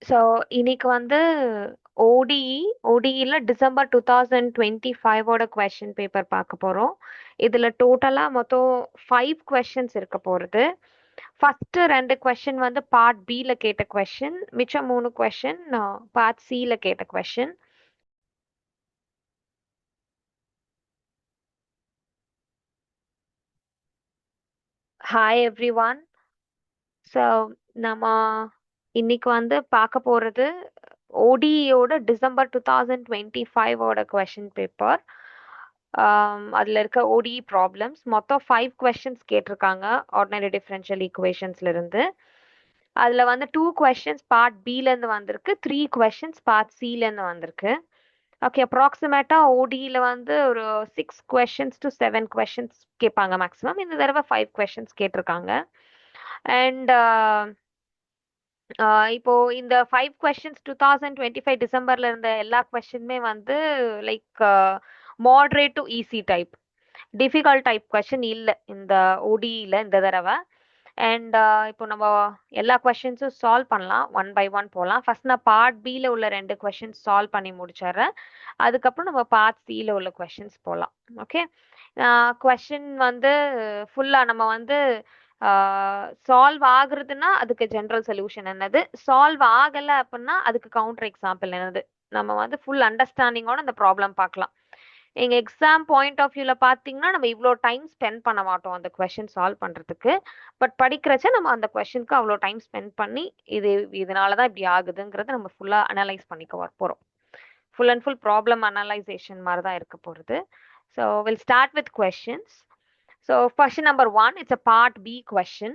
So இன்னைக்கு வந்து ஓடிஇல December 2025ஓட question paper பார்க்க போகிறோம். இதில் டோட்டலாக மொத்தம் 5 கொஷின்ஸ் இருக்க போகிறது. ஃபர்ஸ்ட் 2 கொஷின் வந்து பார்ட் பியில் கேட்ட கொஷின், மிச்சம் 3 கொஷின் பார்ட் சியில் கேட்ட question. Hi every one. So நம்ம இன்னைக்கு வந்து பார்க்க போகிறது ஓடிஇயோட டிசம்பர் 2025ஓட கொஷின் பேப்பர். அதில் இருக்க ஓடிஇ ப்ராப்ளம்ஸ் மொத்தம் 5 கொஷின்ஸ் கேட்டிருக்காங்க ஆர்டினரி டிஃபரன்ஷியல் ஈக்குவேஷன்ஸ்லேருந்து. அதில் வந்து 2 கொஷின்ஸ் பார்ட் பிலேருந்து வந்திருக்கு, 3 கொஷின்ஸ் பார்ட் சிலேருந்து வந்திருக்கு. ஓகே, அப்ராக்சிமேட்டாக ஓடியில் வந்து ஒரு 6 கொஷின்ஸ் டு 7 கொஷின்ஸ் கேட்பாங்க மேக்ஸிமம். இந்த தடவை 5 கொஷின்ஸ் கேட்டிருக்காங்க. அண்ட் இப்போ இந்த 5 கொஸ்டின்ஸ் 2025 டிசம்பர்ல இருந்த எல்லா கொஸ்டினுமே வந்து like moderate to easy type, difficult type question இல்லை இந்த ஓடிஇல இந்த தடவை. அண்ட் இப்போ நம்ம எல்லா கொஸ்டின்ஸும் சால்வ் பண்ணலாம், ஒன் பை ஒன் போகலாம். ஃபர்ஸ்ட் நான் பார்ட் பியில் உள்ள 2 கொஸ்டின்ஸ் சால்வ் பண்ணி முடிச்சிடுறேன். அதுக்கப்புறம் நம்ம பார்ட் சியில் உள்ள கொஸ்டின்ஸ் போகலாம். ஓகே, கொஸ்டின் வந்து ஃபுல்லாக நம்ம வந்து சால்வ் ஆகுறதுன்னா அதுக்கு ஜென்ரல் சொல்யூஷன் என்னது, சால்வ் ஆகலை அப்படின்னா அதுக்கு கவுண்டர் எக்ஸாம்பிள் என்னது, நம்ம வந்து ஃபுல் அண்டர்ஸ்டாண்டிங்கோட அந்த ப்ராப்ளம் பார்க்கலாம். எங்கள் எக்ஸாம் பாயிண்ட் ஆஃப் வியூவில் பார்த்தீங்கன்னா நம்ம இவ்வளோ டைம் ஸ்பெண்ட் பண்ண மாட்டோம் அந்த கொஷின் சால்வ் பண்ணுறதுக்கு. பட் படிக்கிறச்ச நம்ம அந்த கொஷினுக்கு அவ்வளோ டைம் ஸ்பெண்ட் பண்ணி இதனால தான் இப்படி ஆகுதுங்கிறத நம்ம ஃபுல்லாக அனலைஸ் பண்ணிக்க போகிறோம். Full and full problem analysation மாதிரி தான் இருக்க போகிறது. So will start with questions. So question number 1, it's a part B question.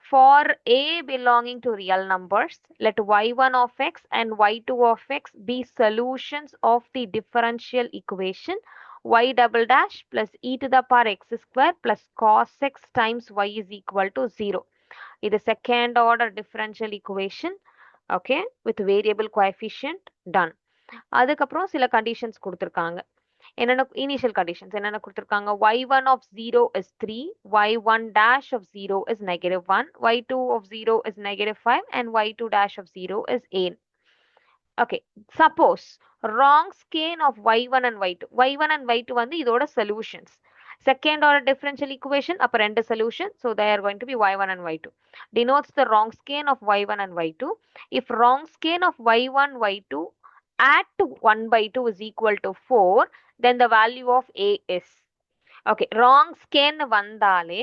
For a belonging to real numbers, let y1 of x and y2 of x be solutions of the differential equation y double dash plus e to the power x square plus cos x times y is equal to 0. இது second order differential equation, okay, with variable coefficient. Done. அதுக்கப்புறம் சில conditions கொடுத்துருக்காங்க. என்னென்ன initial conditions என்னென்ன கொடுத்துருக்காங்க, y1 of 0 is 3, y1 dash of 0 is -1, y2 of 0 is -5 and y2 dash of 0 is 8. Okay, suppose wrong skein of y1 and y1 and y2 வந்து இதோட solutions. Second order differential equation, அப்போ 2 solution, so they are going to be y1 and y2. Denotes the wrong skein of y1 and y2. If wrong skein of y1 y2 at 1 by 2 is equal to 4, then the value of a is. Okay, wrong skein வந்தாலே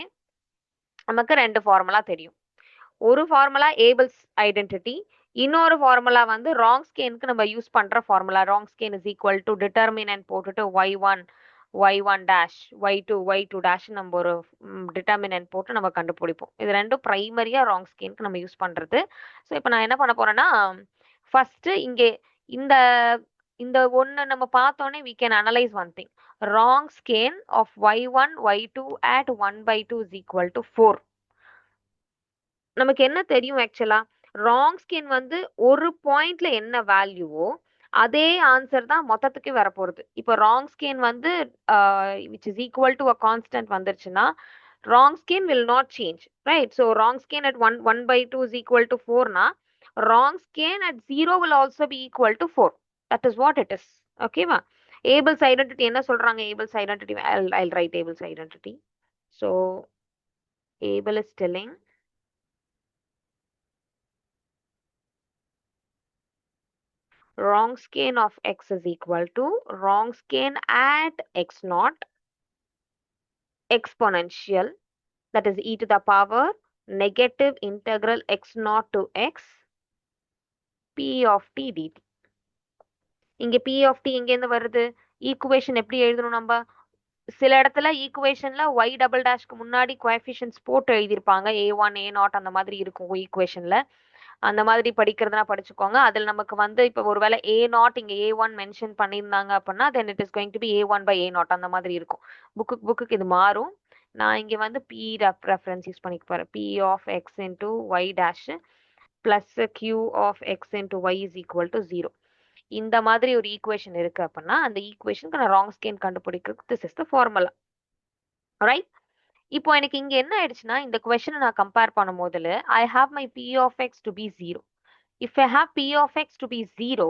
நமக்கு 2 formula தெரியும். ஒரு formula ஏபிள்ஸ் identity, இன்னொரு formula வந்து wrong ஸ்கேனுக்கு நம்ம use பண்ற formula. Wrong scan is equal to determinant போட்டுட்டு y1 dash y2 dash நம்ம ஒரு டிட்டர்மினன்ட் போட்டு நம்ம கண்டுபிடிப்போம். இது ரெண்டும் பிரைமரியா ராங் ஸ்கேனுக்கு நம்ம யூஸ் பண்றது. ஸோ இப்போ நான் என்ன பண்ண போறேன்னா, ஃபர்ஸ்ட் இங்கே இந்த இந்த ஒன்று நம்ம பார்த்தோன்னே we can analyze one thing. Wrong skein of y1 y2 at 1 by 2 is equal to 4. நமக்கு என்ன தெரியும், ஆக்சுவலா ராங் ஸ்கேன் வந்து ஒரு பாயிண்ட்ல என்ன வேல்யூவோ அதே ஆன்சர் தான் மொத்தத்துக்கு வரப்போகுது. இப்போ ராங் ஸ்கேன் வந்து which is equal to a constant வந்துருச்சுன்னா wrong skein will not change, right? So wrong skein at 1 by 2 is equal to 4 na, wrong skein at 0 will also be equal to 4. That is what it is. Okay va? Abel's identity என்ன சொல்றாங்க, Abel's identity, I'll write Abel's identity. So Abel is telling wrong skein of x is equal to wrong skein at x naught exponential, that is e to the power negative integral x naught to x p of t dt. இங்க p of t எங்கேருந்து வருது, equation எப்படி எழுதணும் நம்ம, சில இடத்துல ஈக்குவேஷன்ல y double டேஷ்க்கு முன்னாடி coefficients போட்டு எழுதியிருப்பாங்க, a1 a0 அந்த மாதிரி இருக்கும் ஈக்குவேஷன்ல. அந்த மாதிரி படிக்கிறதுனா படிச்சுக்கோங்க. அதில் நமக்கு வந்து இப்போ ஒருவேளை a0 இங்கே a1 மென்ஷன் பண்ணியிருந்தாங்க அப்படின்னா then it is going to be a1 by a0 அந்த மாதிரி இருக்கும். புக்குக்கு இது மாறும். நான் இங்கே வந்து p ரெஃபரன்ஸ் யூஸ் பண்ணிக்க போகிறேன். p of x into y dash plus q of x into y is equal to 0. இந்த மாதிரி ஒரு ஈக்குவேஷன் இருக்கு அப்படின்னா அந்த ஈக்குவேஷனுக்கு நான் ராங் ஸ்கேன் கண்டுபிடிக்கிறதுக்கு this is the formula, right? இப்போ எனக்கு இங்க என்ன ஆயிடுச்சுன்னா, இந்த கொஸ்டினை நான் கம்பேர் பண்ணும் போதுல I have my p of x to be 0. if I have p of x to be 0,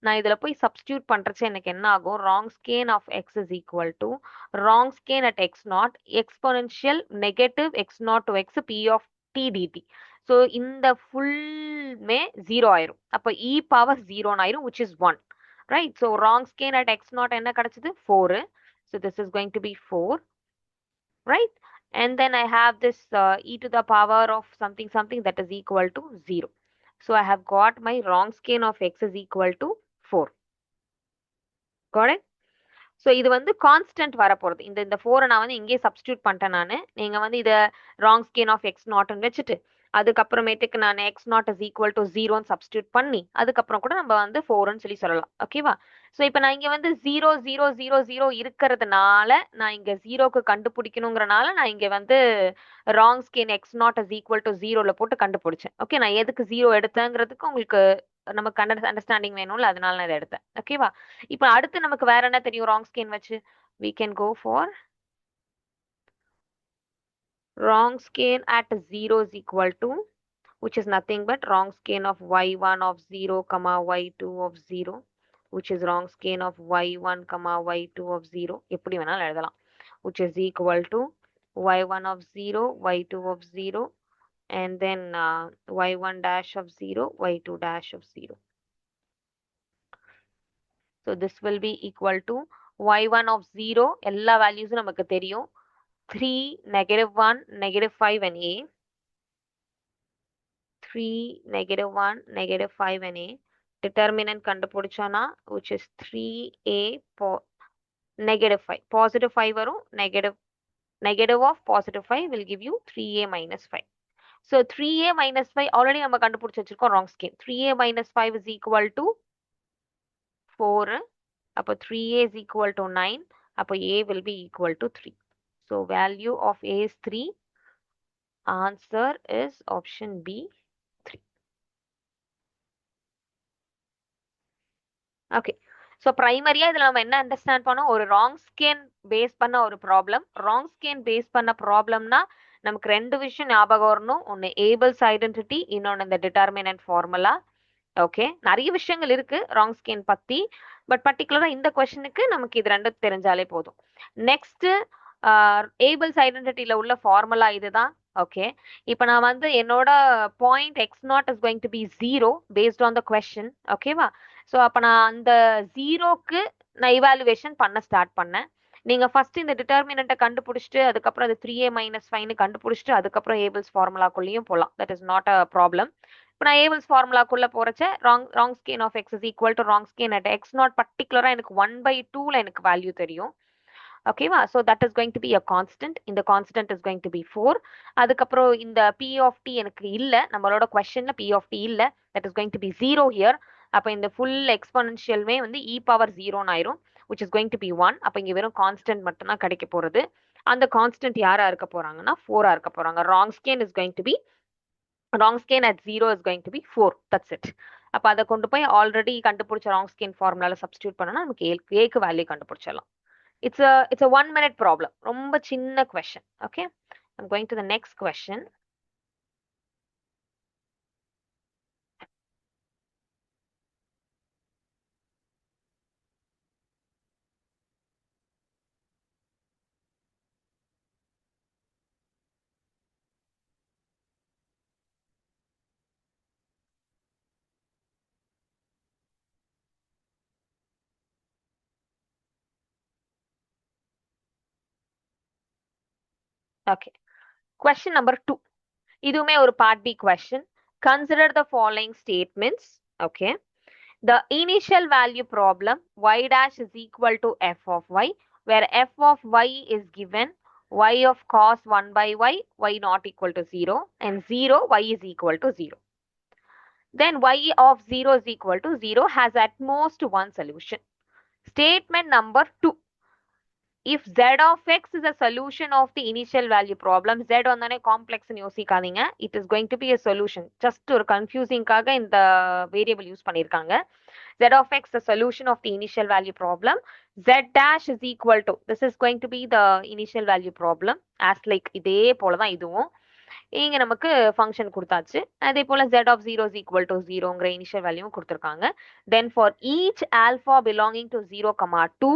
நான் இதில் போய் substitute பண்ணுறச்சு எனக்கு என்ன ஆகும்? Wronskian of x is equal to Wronskian at x naught exponential negative x naught to x p of t dt. So இந்த ஃபுல்மே 0 ஆயிரும். அப்போ e power 0 ஆயிரும், which is 1. Right? So Wronskian at x naught என்ன கிடைச்சது? 4. So this is going to be 4. Right? And then I have this e to the power of something something that is equal to 0. So I have got my Wronskian of x is equal to 4. Got it? So இது வந்து constant வரப்போகிறது. இந்த 4 நான் வந்து இங்கே substitute பண்ணிட்டேன். நீங்கள் வந்து இதை Wronskian of x நாட்னு வச்சுட்டு அதுக்கப்புறமேட்டுக்கு நான் x naught is equal to 0ன்னு சப்ஸ்டியூட் பண்ணி அதுக்கப்புறம் கூட நம்ம வந்து 4ன்னு சொல்லலாம். ஓகேவா? ஸோ இப்போ நான் இங்கே வந்து 0 0 0 0 இருக்கிறதுனால நான் இங்கே 0க்கு கண்டுபிடிக்கணுங்கிறனால நான் இங்கே வந்து Wronskian x naught is equal to 0ல போட்டு கண்டுபிடிச்சேன். ஓகே, நான் எதுக்கு 0 எடுத்தேங்கிறதுக்கு உங்களுக்கு நமக்கு அண்டர்ஸ்டாண்டிங் வேணும்ல, அதனால நான் இதை எடுத்தேன். ஓகேவா? இப்போ அடுத்து நமக்கு வேற என்ன தெரியும் Wronskian வச்சு? we can go for Wronskian at 0 is equal to, which is nothing but Wronskian of y1 of 0 comma y2 of 0, which is Wronskian of y1 comma y2 of 0, எப்படி வேணாலும் எழுதலாம், which is equal to y1 of 0 y2 of 0 and then y1 dash of 0 y2 dash of 0. So this will be equal to y1 of 0 எல்லா வேல்யூஸும் நமக்கு தெரியும், 3 -1 -5 and a, 3 -1 -5 and a. Determinant கண்டுபிடிச்சோன்னா which is 3a -5, positive 5 வரும், negative of positive 5 will give you 3a minus 5. So 3a minus 5 already நம்ம கண்டுபிடிச்சு வச்சிருக்கோம் Wronskian. 3a minus 5 is equal to 4. அப்போ 3a is equal to 9. அப்போ a will be equal to 3. So value of a is 3. Answer is option B, 3. Okay. So primary இதில் நம்ம என்ன understand பண்ணோம்? ஒரு Wronskian பேஸ் பண்ண ஒரு ப்ராப்ளம். Wronskian பேஸ் பண்ண ப்ராப்ளம்னா நமக்கு ரெண்டு விஷயம் ஞாபகம் வரணும். ஒன்று ஏபிள்ஸ் ஐடென்டிட்டி, இன்னொன்று இந்த டிட்டர்மினன்ட் ஃபார்முலா. ஓகே, நிறைய விஷயங்கள் இருக்கு Wronskian பத்தி, பட் பர்டிகுலரா இந்த கொஸ்டினுக்கு நமக்கு இது ரெண்டும் தெரிஞ்சாலே போதும். நெக்ஸ்ட் ஏபிள்ஸ் ஐடென்டிட்டியில உள்ள ஃபார்முலா இதுதான். ஓகே, இப்போ நான் வந்து என்னோட point x naught is going to be 0 based on the question. ஓகேவா? ஸோ அப்போ நான் அந்த 0க்கு நான் இவாலுவேஷன் பண்ண ஸ்டார்ட் பண்ணேன். நீங்க ஃபர்ஸ்ட் இந்த டிட்டர்மினண்ட்டை கண்டுபிடிச்சிட்டு அதுக்கப்புறம் அது 3a minus 5ன்னு கண்டுபிடிச்சிட்டு அதுக்கப்புறம் ஏபிள்ஸ் ஃபார்முலாக்குள்ளேயும் போகலாம். That is not a problem. இப்போ நான் ஏபிள்ஸ் ஃபார்முலாக்குள்ள போறச்ச Wronskian of x is equal to Wronskian at x naught பர்டிகுலரா எனக்கு 1/2ல எனக்கு வேல்யூ தெரியும். ஓகேவா? So that is going to be a constant. இந்த constant is going to be 4. அதுக்கப்புறம் இந்த p of t எனக்கு இல்லை, நம்மளோட கொஸ்டின்ல p of t இல்லை, that is going to be 0 here. அப்போ இந்த ஃபுல் எக்ஸ்பொனன்ஷியல்மே வந்து e பவர் 0ன்னு ஆயிரும், which is going to be 1. அப்போ இங்கே வெறும் கான்ஸ்டன்ட் மட்டும்தான் கிடைக்க போகிறது. அந்த கான்ஸ்டன்ட் யாரா இருக்க போறாங்கன்னா 4 இருக்க போறாங்க. Wronskian is going to be, Wronskian at 0 is going to be 4. That's it. அப்போ அதை கொண்டு போய் ஆல்ரெடி கண்டுபிடிச்ச Wronskian ஃபார்முலால சப்ஸ்டியூட் பண்ணனா நமக்கு ஏக்கு வேல்யூ கண்டுபிடிச்சிடலாம். It's a 1-minute problem. ரொம்ப சின்ன question. Okay, I'm going to the next question. Okay, question number 2. இதுவுமே ஒரு part B question. Consider the following statements. Okay, the initial value problem y dash is equal to f of y, where f of y is given y of cos 1 by y, y not equal to 0, and 0, y is equal to 0. Then y of 0 is equal to 0 has at most one solution. Statement number 2. If z of x is a solution of the initial value problem, z வந்தானே காம்ப்ளெக்ஸ்னு யோசிக்காதீங்க, it is going to be a solution. Just ஒரு கன்ஃபியூசிங்காக இந்த variable use பண்ணியிருக்காங்க. Z of x, the solution of the initial value problem. Z dash is equal to, this is going to be the initial value problem, as like இதே போல தான் இதுவும். இங்க நமக்கு function கொடுத்தாச்சு. அதே போல z of 0 is equal to 0ங்கிற initial வேல்யூவும் கொடுத்துருக்காங்க. Then for each alpha belonging to 0, 2,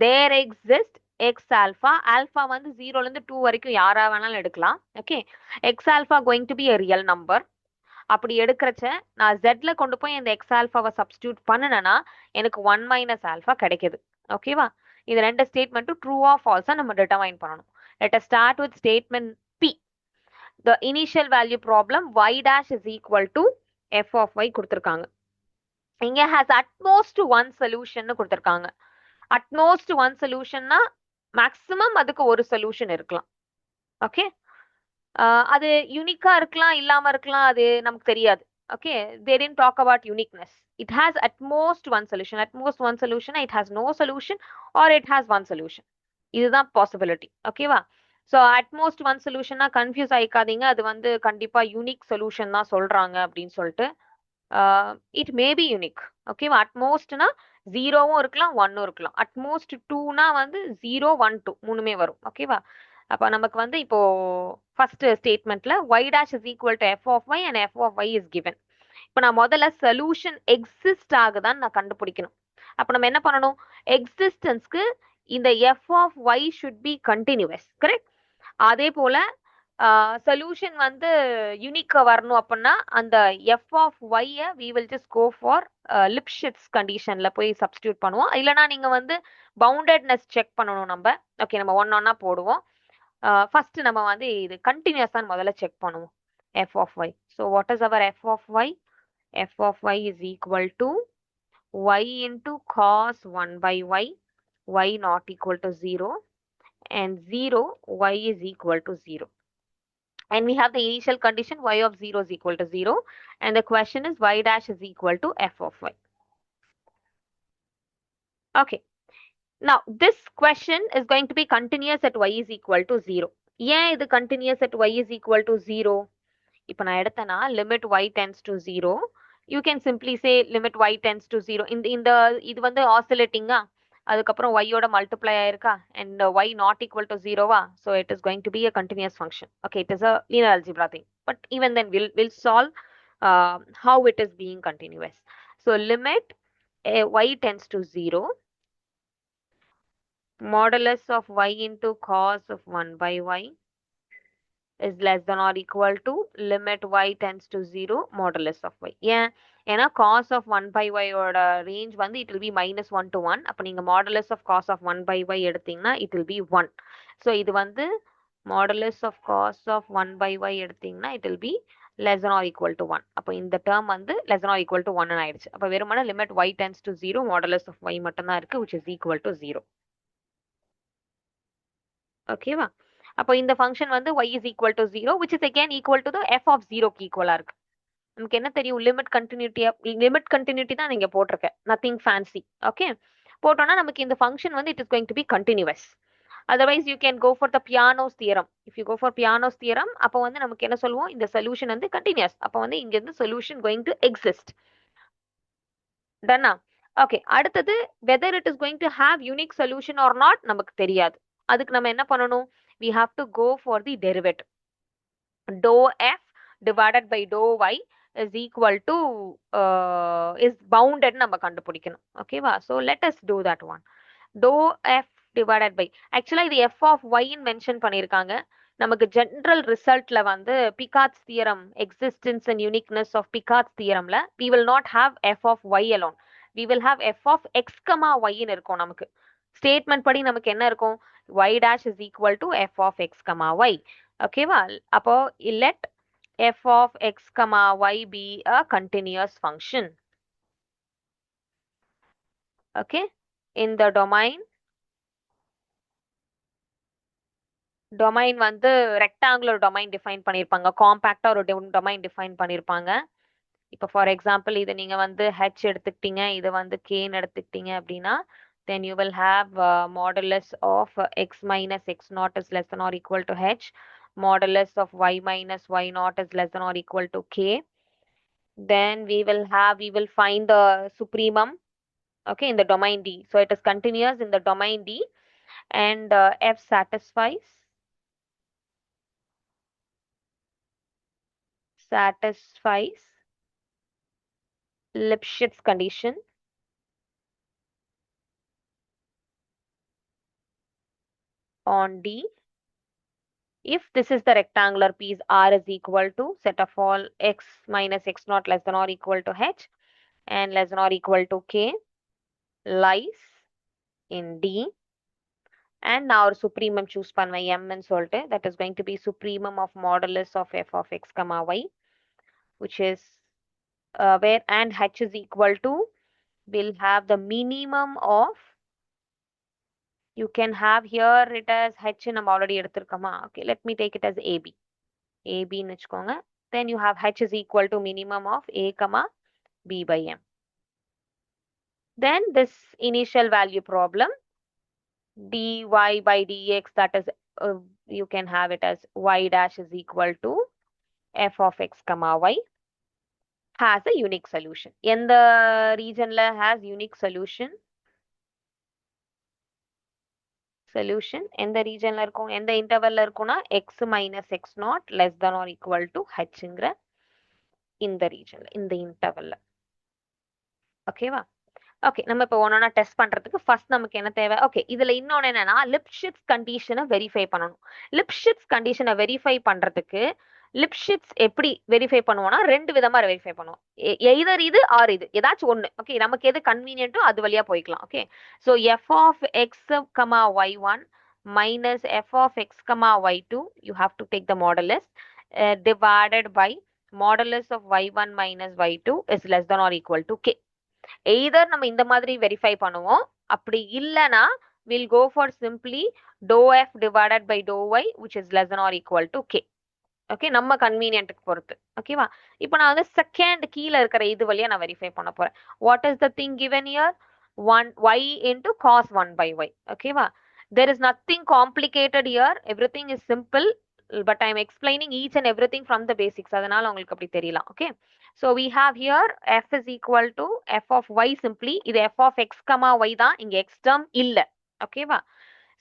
there exists x alpha. Alpha வந்து 0ல இருந்து 2 வரைக்கும் யாரா வேணாலும் எடுக்கலாம். Okay, x alpha going to be a real number. அப்படி எடுக்கிறச்ச நான் zல கொண்டு போய் இந்த x alphaவை சப்ஸ்டியூட் பண்ணுனேன்னா எனக்கு 1 மைனஸ் ஆல்ஃபா கிடைக்குது. ஓகேவா? இது ரெண்டு ஸ்டேட்மெண்ட்டும் ட்ரூ ஆர் ஃபால்ஸா நம்ம டிட்டர்மைன் பண்ணணும். Let us start with statement P. The initial value problem y dash is equal to f of y கொடுத்திருக்காங்க. இங்க has at most one solution கொடுத்திருக்காங்க. At most one solutionனா maximum அதுக்கு ஒரு solution இருக்கலாம். Okay, அது யூனிக்கா இருக்கலாம் இல்லாம இருக்கலாம், அது நமக்கு தெரியாது. Okay, they didn't talk about uniqueness. It has at most one solution. At most one solution, it has no solution or it has one solution. இதுதான் பாசிபிலிட்டி. ஓகேவா? ஸோ அட்மோஸ்ட் ஒன் சொல்யூஷன்னா கன்ஃபியூஸ் ஆயிக்காதீங்க, அது வந்து கண்டிப்பா யூனிக் சொல்யூஷன் தான் சொல்றாங்க அப்படின்னு சொல்லிட்டு. It may be unique. ஓகேவா? அட்மோஸ்ட்னா ஜீரோவும் இருக்கலாம் ஒன்னும் இருக்கலாம். அட்மோஸ்ட் டூனா வந்து 0, 1, 2 மூணுமே வரும். ஓகேவா? அப்போ நமக்கு வந்து இப்போ first ஸ்டேட்மெண்ட்ல y dash is equal to f of y and f of y is given. இப்போ நான் முதல்ல சொல்யூஷன் எக்ஸிஸ்ட் ஆகுதான்னு நான் கண்டுபிடிக்கணும். அப்போ நம்ம என்ன பண்ணணும்? எக்ஸிஸ்டன்ஸ்க்கு இந்த f of y should be continuous. Correct? அதே போல சொல்யூஷன் வந்து யூனிக்கா வரணும் அப்படின்னா அந்த f of y-ய we will just go for லிப்ஷிட்ஸ் கண்டிஷன்ல போய் சப்ஸ்டியூட் பண்ணுவோம். இல்லைனா நீங்க வந்து பவுண்டட்னஸ் செக் பண்ணணும் நம்ம. ஓகே, நம்ம ஒன்னா போடுவோம். ஃபர்ஸ்ட் நம்ம வந்து இது கண்டினியூஸா முதல்ல செக் பண்ணுவோம். f of y. So what is our f of y? f of y is equal to y into cos 1 by y, y not equal to 0, and 0, y is equal to 0. And we have the initial condition y of 0 is equal to 0, and the question is y dash is equal to f of y. Okay, now this question is going to be continuous at y is equal to 0. ஏன் இது continuous at y is equal to 0? இப்போ நான் எடுத்தேன்னா limit y tends to 0, you can simply say limit y tends to 0. இந்த இது வந்து ஆசிலேட்டிங்கா, அதுக்கப்புறம் y ஓட மல்டிப்ளை ஆயிருக்கா, and y not equal to 0வா, so it is going to be a continuous function. Okay, it is a linear algebra thing, but even then we'll solve how it is being continuous. So limit y tends to 0, modulus of y into cos of 1 by y is less than or equal to limit y tends to 0 modulus of y. ஏன்னா cos of 1 by y ஓட range வந்து it will be -1 to 1. அப்போ நீங்க modulus of cos of 1 by y எடுத்தீங்கன்னா it will be 1. So இது வந்து modulus of cos of 1 by y எடுத்தீங்கன்னா it will be less than or equal to 1. அப்போ இந்த term வந்து less than or equal to 1 ஆயிடுச்சு. அப்போ வெறுமனே limit y tends to 0 modulus of y மட்டும்தான் இருக்கு, which is equal to 0. ஓகேவா? அப்போ இந்த ஃபங்க்ஷன் வந்து y is equal to 0, which is again equal to the f of 0க்கு ஈக்குவலா இருக்கு. நமக்கு என்ன தெரியும்? லிமிட் கண்டினியூட்டி தான் நீங்க போட்டிருக்கேன், நத்திங் ஃபேன்சி. ஓகே, போட்டோம்னா நமக்கு இந்த ஃபங்க்ஷன் வந்து it is going to be continuous. Otherwise you can go for the Peano's theorem. If you go for Peano's theorem, அப்போ வந்து நமக்கு என்ன சொல்லுவோம்? இந்த சொல்யூஷன் வந்து கண்டினியூஸ். அப்போ வந்து இங்க இருந்து சொல்யூஷன் கோயிங் டு எக்ஸிஸ்ட். டன்னா? ஓகே, அடுத்தது whether it is going to have unique solution or not நமக்கு தெரியாது. அதுக்கு நம்ம என்ன பண்ணணும்? We have to go for the derivative. Dou f divided by dou y is equal to is bounded நம்ம கண்டுபிடிக்கணும். ஓகேவா? So let us do that one. Dou f divided by, actually இது f of y ன்னு mention பண்ணியிருக்காங்க. நமக்கு general ரிசல்ட்ல வந்து Picard's theorem, existence and uniqueness of Picard's theoremல we will not have f of y alone. We will have f of x, y ன்னு இருக்கும். நமக்கு statement படி நமக்கு என்ன இருக்கும்? y dash is equal to f of x, y. ஓகேவா? அப்போ let f of x, y be a continuous function. Okay, in the domain வந்து ரெக்டாங்குலர் டொமைன் டிஃபைன் பண்ணியிருப்பாங்க, காம்பாக்டா ஒரு டொமைன் டிஃபைன் பண்ணியிருப்பாங்க. இப்போ ஃபார் எக்ஸாம்பிள் இது நீங்க வந்து h எடுத்துக்கிட்டீங்க, இது வந்து kன்னு எடுத்துக்கிட்டீங்க அப்படின்னா then you will have modulus of x minus x naught is less than or equal to h, modulus of y minus y naught is less than or equal to k. Then we will find the supremum, okay, in the domain D. So it is continuous in the domain D, and f satisfies satisfies Lipschitz condition on D if this is the rectangular piece R is equal to set of all x minus x naught less than or equal to h and less than or equal to k lies in D. And now our supremum choose பண்ணுவேன் m ன்னு சொல்லிட்டு that is going to be supremum of modulus of f of x comma y which is where and h is equal to will have the minimum of you can have here it as h நம்ம already எடுத்திருக்கோமா okay let me take it as ab ன்னு வச்சுக்கோங்க then you have h is equal to minimum of a comma b by m. Then this initial value problem dy by dx that is you can have it as y dash is equal to f of x comma y has a unique solution. எந்த regionல has unique solution? Solution எந்த regionல இருக்கும் எந்த intervalல இருக்கும்னா x minus x naught less than or equal to hங்கிற இந்த regionல இந்த intervalல ஓகேவா okay நம்ம இப்போ ஒன்னொன்னா டெஸ்ட் பண்றதுக்கு ஃபர்ஸ்ட் நமக்கு என்ன தேவை ஓகே இதுல இன்னொன்னு என்னன்னா லிப்ஷிட்ஸ் கண்டிஷனை வெரிஃபை பண்ணணும் லிப்ஷிட்ஸ் கண்டிஷனை வெரிஃபை பண்றதுக்கு லிப்ஷிட்ஸ் எப்படி வெரிஃபை பண்ணுவோம்னா ரெண்டு விதமா வெரிஃபை பண்ணுவோம் எய்தர் இது ஆர் இது ஏதாச்சும் ஒன்று ஓகே நமக்கு எது கன்வீனியன்ட்டோ அது வழியா போய்க்கலாம் okay so f of x comma y one minus f of x comma y2 you have to take the modulus divided by modulus of y1 minus y2 is less than or equal to k. Either நம்ம இந்த மாதிரி verify பண்ணுவோம் அப்படி இல்லனா we'll go for simply dou f divided by dou y which is less than or equal to k. Okay நம்ம கன்வீனியன்ட்க்கு பொறுத்து ஓகேவா இப்போ நான் வந்து செகண்ட் கீழ இருக்கிற இது வழியா நான் வெரிஃபை பண்ண போறேன் what is the thing given here 1 y into cos 1 by y ஓகேவா there is nothing complicated here everything is simple but I am explaining each and everything from the basics அதனால உங்களுக்கு அப்படி தெரியலாம் okay so we have here f is equal to f of y simply இது f of x comma y தான் இங்க x term இல்ல ஓகேவா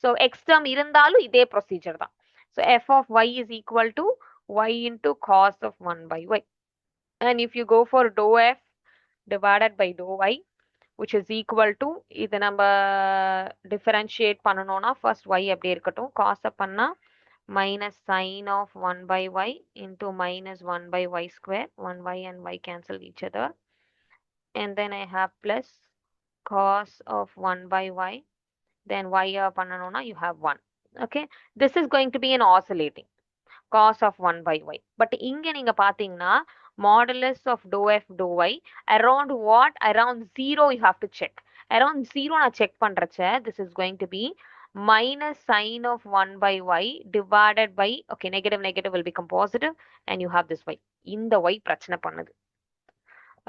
so x term இருந்தாலும் இதே ப்ரொசீஜர் தான் so f of y is equal to y into cos of 1 by y and if you go for dou f divided by dou y which is equal to இது நம்ம differentiate பண்ணனும்னா first y அப்படியே இருக்கட்டும் cos பண்ணா minus sin of 1 by y into minus 1 by y square 1y and y cancel each other and then I have plus cos of 1 by y then y பண்ணனும்னா you have 1 okay this is going to be an oscillating cos of 1 by y but இங்க நீங்க பாத்தீங்கன்னா modulus of dou f dou y around what around 0 you have to check around 0 நான் check பண்றச்ச this is going to be minus sin of 1 by y divided by okay negative will become positive and you have this y இந்த y பிரச்சனை பண்ணுது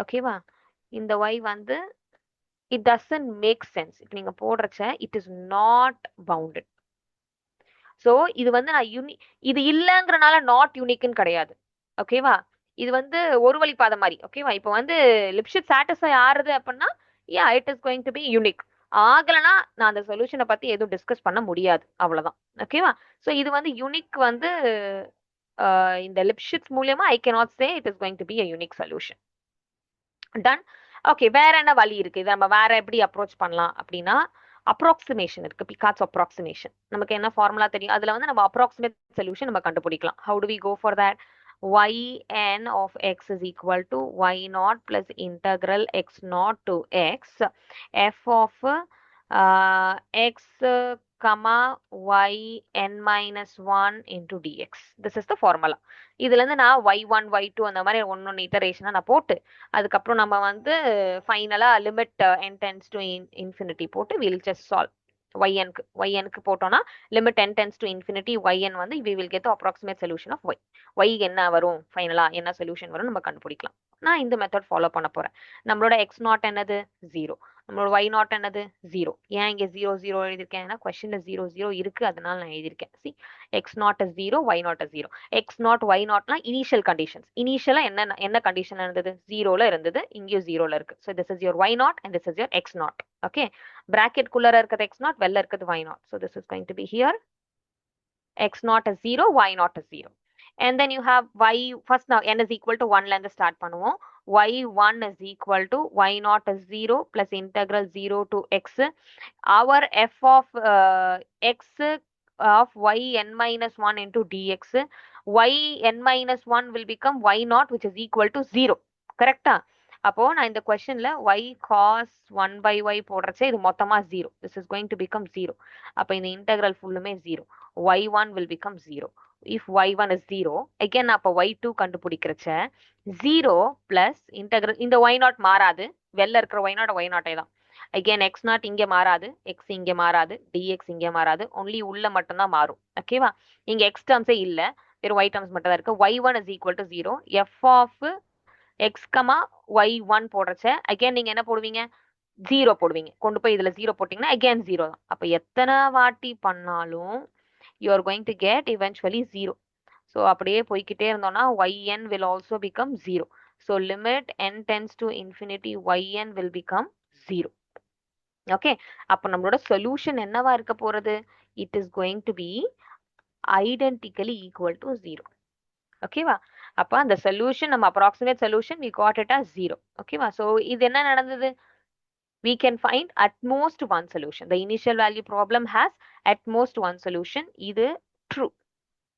ஓகேவா இந்த y வந்து it doesn't make sense இப்போ நீங்க போடுறச்ச it is not bounded so இது வந்து நான் இது இல்லங்கறனால not unique கிடையாது ஓகேவா இது வந்து ஒரு வழி பாதை மாதிரி ஓகேவா இப்போ வந்து லிப்ஷிட்ஸ் சாட்டிஸ்ஃபை ஆறுது அப்படின்னா yeah it is going to be unique ஆகலனா நான் அந்த சொல்யூஷனை பத்தி எதுவும் டிஸ்கஸ் பண்ண முடியாது அவ்வளவுதான் ஓகேவா சோ இது வந்து யூனிக் வந்து இந்த லிப்ஷிட்ஸ் மூலமா I cannot say it is going to be a unique solution done okay வேற என்ன வழி இருக்கு இத நம்ம வேற எப்படி அப்ரோச் பண்ணலாம் அப்படினா approximation இருக்கு Picard's approximation நமக்கு என்ன ஃபார்முலா தெரியும் அதுல வந்து நம்ம approximate solution நம்ம கண்டுபிடிக்கலாம் how do we go for that yn of x is equal to y naught plus integral x naught to x f of x comma y n minus 1 into dx this is the formula இதுல இருந்து நான் y1 y2 அந்த மாதிரி ஒன்னொன்னு இட்டரேஷனா நான் போட்டு அதுக்கப்புறம் நம்ம வந்து ஃபைனலா limit n tends to infinity போட்டு we'll just solve yn க்கு போட்டோம்னா limit n tends to infinity yn வந்து we will get the approximate solution of y என்ன வரும் ஃபைனலா என்ன சொல்யூஷன் வரும் நம்ம கண்டுபிடிக்கலாம் நான் இந்த மெத்தட் ஃபாலோ பண்ண போறேன் நம்மளோட x நாட் என்னது 0 நம்மளோட y நாட் என்னது 0 ஏன் இங்க 0 0 எழுதிருக்கேன்னா क्वेश्चनல 0 0 இருக்கு அதனால நான் எழுதிருக்கேன் see x naught is 0 y naught is 0 x naught y நாட்னா இனிஷியல் கண்டிஷன்ஸ் இனிஷியலா என்ன கண்டிஷன்ல இருந்தது 0ல இருந்தது இங்கேயும் 0ல இருக்கு so this is your y not and this is your x not okay bracket குள்ளர இருக்குது x நாட் வெளில இருக்குது y not so this is going to be here x naught is 0 y naught is 0 and then you have y. First now n is equal to 1 ல இருந்து start பண்ணுவோம். y1 is equal to y0 is 0 plus integral 0 to x. Our f of x of yn minus 1 into dx, yn minus 1 will become y0 which is equal to 0. கரெக்டா? அப்போ நான் இந்த கொஸ்டின்ல y cos 1 by y போடுறச்சே இது மொத்தமா 0. This is going to become 0. அப்போ இந்த integral ஃபுல்லுமே 0. y1 will become 0. If y1 is 0, again அப்போ y2 கண்டுபிடிக்கிறச்ச 0 plus integral, இந்த y0 மாறாது, வெளில இருக்கிற y0 y0 தான். again x0 இங்க மாறாது, x இங்க மாறாது, dx இங்க மாறாது, only உள்ள மட்டும்தான் மாறும். ஓகேவா? இங்க x terms இல்ல, வெறும் y terms மட்டும் தான் இருக்கு. y1 is equal to 0. f of x, y1 போடுறச்ச again நீங்க என்ன போடுவீங்க? 0 போடுவீங்க. கொண்டு போய் இதுல 0 போட்டீங்கன்னா again 0 தான். அப்ப எத்தனை வாட்டி பண்ணாலும் you are going to get eventually 0. So அப்படியே போய்க்கிட்டே இருந்தோம்னா yn will also become 0. So limit n tends to infinity, yn will become 0. ஓகே, அப்போ நம்மளோட சொல்யூஷன் என்னவா இருக்க போறது? It is going to be identically equal to 0. ஓகேவா? அப்போ அந்த சொல்யூஷன், நம்ம approximate solution we got it as 0. ஓகேவா? ஸோ இது என்ன நடந்தது? We can find at most one solution. The initial value problem has at most one solution. இது true.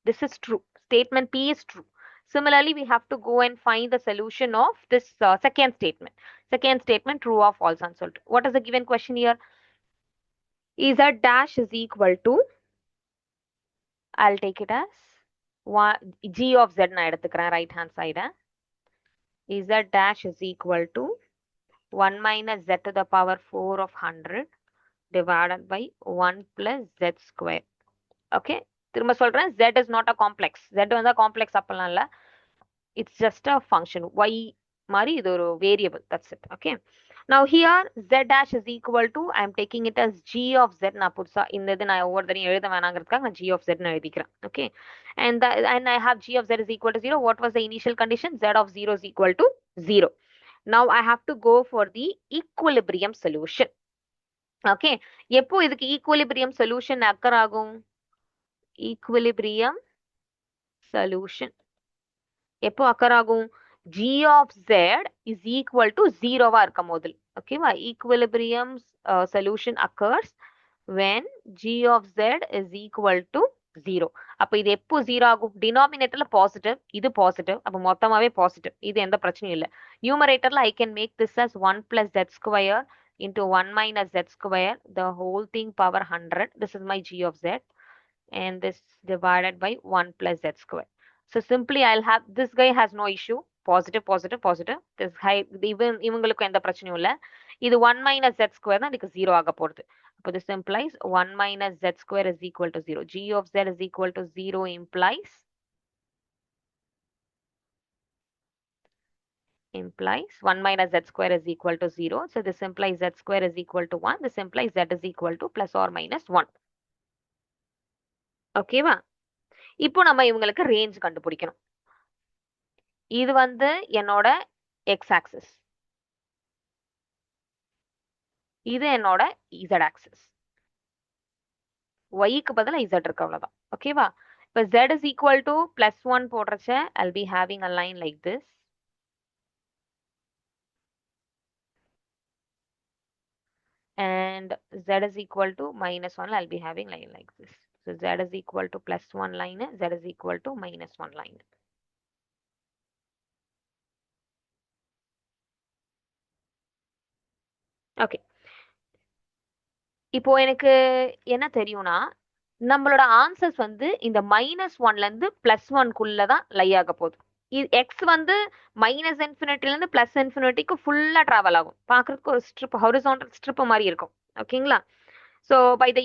This is true. Statement P is true. Similarly, we have to go and find the solution of this second statement. Second statement, true or false answered. What is the given question here? Z dash is equal to, I'll take it as g of z நான் எடுத்துக்கிறேன் right hand side. Z dash is equal to 1 minus z to the power 4 of 100 divided by 1 plus z square. Okay, திரும்ப சொல்றேன், z is not a complex. Z வந்து complex அப்பலாம் இல்ல. It's just a function. Y மாதிரி இது ஒரு variable. That's it. Okay. Now here z dash is equal to, I am taking it as g of z. நான் புதுசா இந்த இது நான் ஒவ்வொரு தடவையும் எழுத வேணாங்கிறதுக்காக நான் g of z ன்னு எழுதிக்கிறேன். Okay. And I have g of z is equal to 0. What was the initial condition? Z of 0 is equal to 0. Now I have to go for the equilibrium solution. Okay. எப்போ இதுக்கு equilibrium solution occur ஆகும்? Equilibrium solution எப்போ occur ஆகும்? g of z is equal to 0வா இருக்கும் போது. ஓகேவா? equilibrium solution occurs when g of z is equal to 0. அப்ப இது எப்போ 0 ஆகும்? டினாமினேட்டர்ல பாசிட்டிவ், இது பாசிட்டிவ், அப்ப மொத்தமாவே பாசிட்டிவ். இது எந்த பிரச்சனையும் இல்லை. நியூமரேட்டர்ல I can make this as 1 plus z square into 1 minus z square, the whole thing power 100. This is my g of z, and this divided by 1 plus z square. So simply I'll have, this guy has no issue. Positive, positive, positive. This guy, even இவங்களுக்கு எந்த பிரச்சனையும் இல்லை. இது 1 minus z square தான் இதுக்கு 0 ஆக போறது. அப்போ this implies 1 minus z square is equal to 0. G of z is equal to 0 implies 1 minus z square is equal to 0. So this implies z square is equal to 1. This implies z is equal to plus or minus 1. ஓகேவா? இப்போ நம்ம இவங்களுக்கு range கண்டுபிடிக்கணும். இது வந்து என்னோட x axis, இது என்னோட z axis. y-க்கு பதிலா z இருக்கு, அவ்வளவுதான். ஓகேவா? இப்போ z is equal to plus 1 போடுறச்ச I'll be having a line like this. And z is equal to minus 1, I'll be having line like this. So z is equal to plus 1 line, z is equal to minus 1 line. Okay, இப்போ எனக்கு என்ன தெரியும்னா, நம்மளோட answers வந்து இந்த -1ல இருந்து +1 தான் லை ஆக போகுது. எக்ஸ் வந்து -∞ல இருந்து +∞ ஃபுல்லா டிராவல் ஆகும். பார்க்கறதுக்கு ஒரு ஸ்ட்ரிப், ஹாரிசான்டல் ஸ்ட்ரிப் மாதிரி இருக்கும். ஓகேங்களா? So by the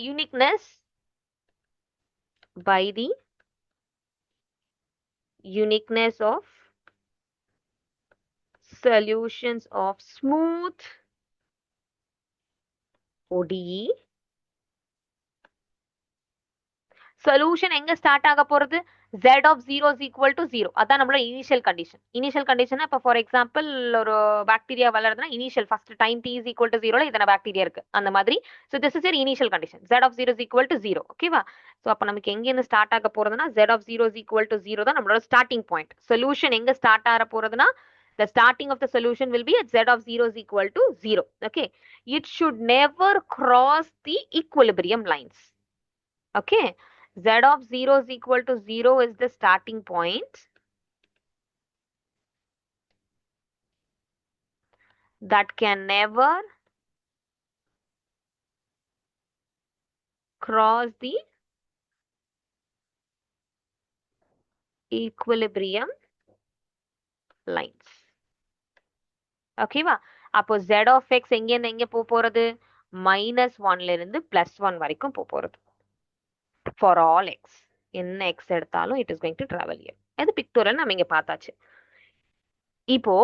uniqueness of solutions of smooth ODE, solution எங்க ஸ்டார்ட் ஆக போறது? z of 0 is equal to 0. அதான் நம்மளோட இனிஷியல் கண்டிஷன். இனிஷியல் கண்டிஷன் இப்போ ஃபார் எக்ஸாம்பிள் ஒரு பாக்டீரியா வளருதுன்னா initial first time t is equal to 0ல இத்தனை பாக்டீரியா இருக்கு அந்த மாதிரி. So this is your initial condition. z of 0 is equal to 0. ஓகேவா? ஸோ அப்போ நமக்கு எங்கேருந்து ஸ்டார்ட் ஆக போறதுன்னா z of 0 is equal to 0 தான் நம்மளோட ஸ்டார்டிங் பாயிண்ட். சொல்யூஷன் எங்க ஸ்டார்ட் ஆக போறதுன்னா the starting of the solution will be at z of 0 is equal to 0. Okay. It should never cross the equilibrium lines. Okay. Z of 0 is equal to 0 is the starting point. That can never cross the equilibrium lines. ஓகேவா? அப்போ z of x எங்கேருந்து எங்க போறது? -1ல இருந்து +1 வரைக்கும் போறது. For all x. என்ன x எடுத்தாலும் it is going to travel here. அது பிக்டோரியல் நம்ம இங்க பார்த்தாச்சு. இப்போ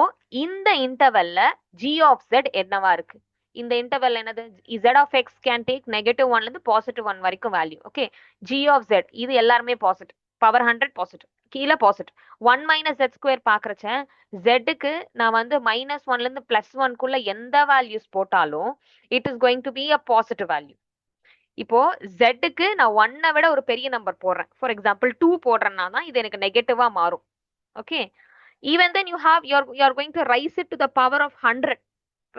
இந்த இன்டர்வல்ல g of z என்னவா இருக்கு? இந்த இன்டர்வல் என்னது? z of x can take -1ல இருந்து +1 வரைக்கும் value. Okay. g of z இது எல்லாருமே பாசிட்டிவ். Power 100 positive. கீழே பாசிட்டிவ். 1 - z² பாக்குறச்ச z-க்கு நான் வந்து -1ல இருந்து +1குள்ள எந்த வேல்யூஸ் போட்டாலும் it is going to be a positive value. இப்போ z-க்கு நான் 1-ஐ விட ஒரு பெரிய நம்பர் போடுறேன். ஃபார் எக்ஸாம்பிள் 2 போடுறேன்னா தான் இது எனக்கு நெகட்டிவா மாறும். Okay. even then you're going to raise it to the power of 100,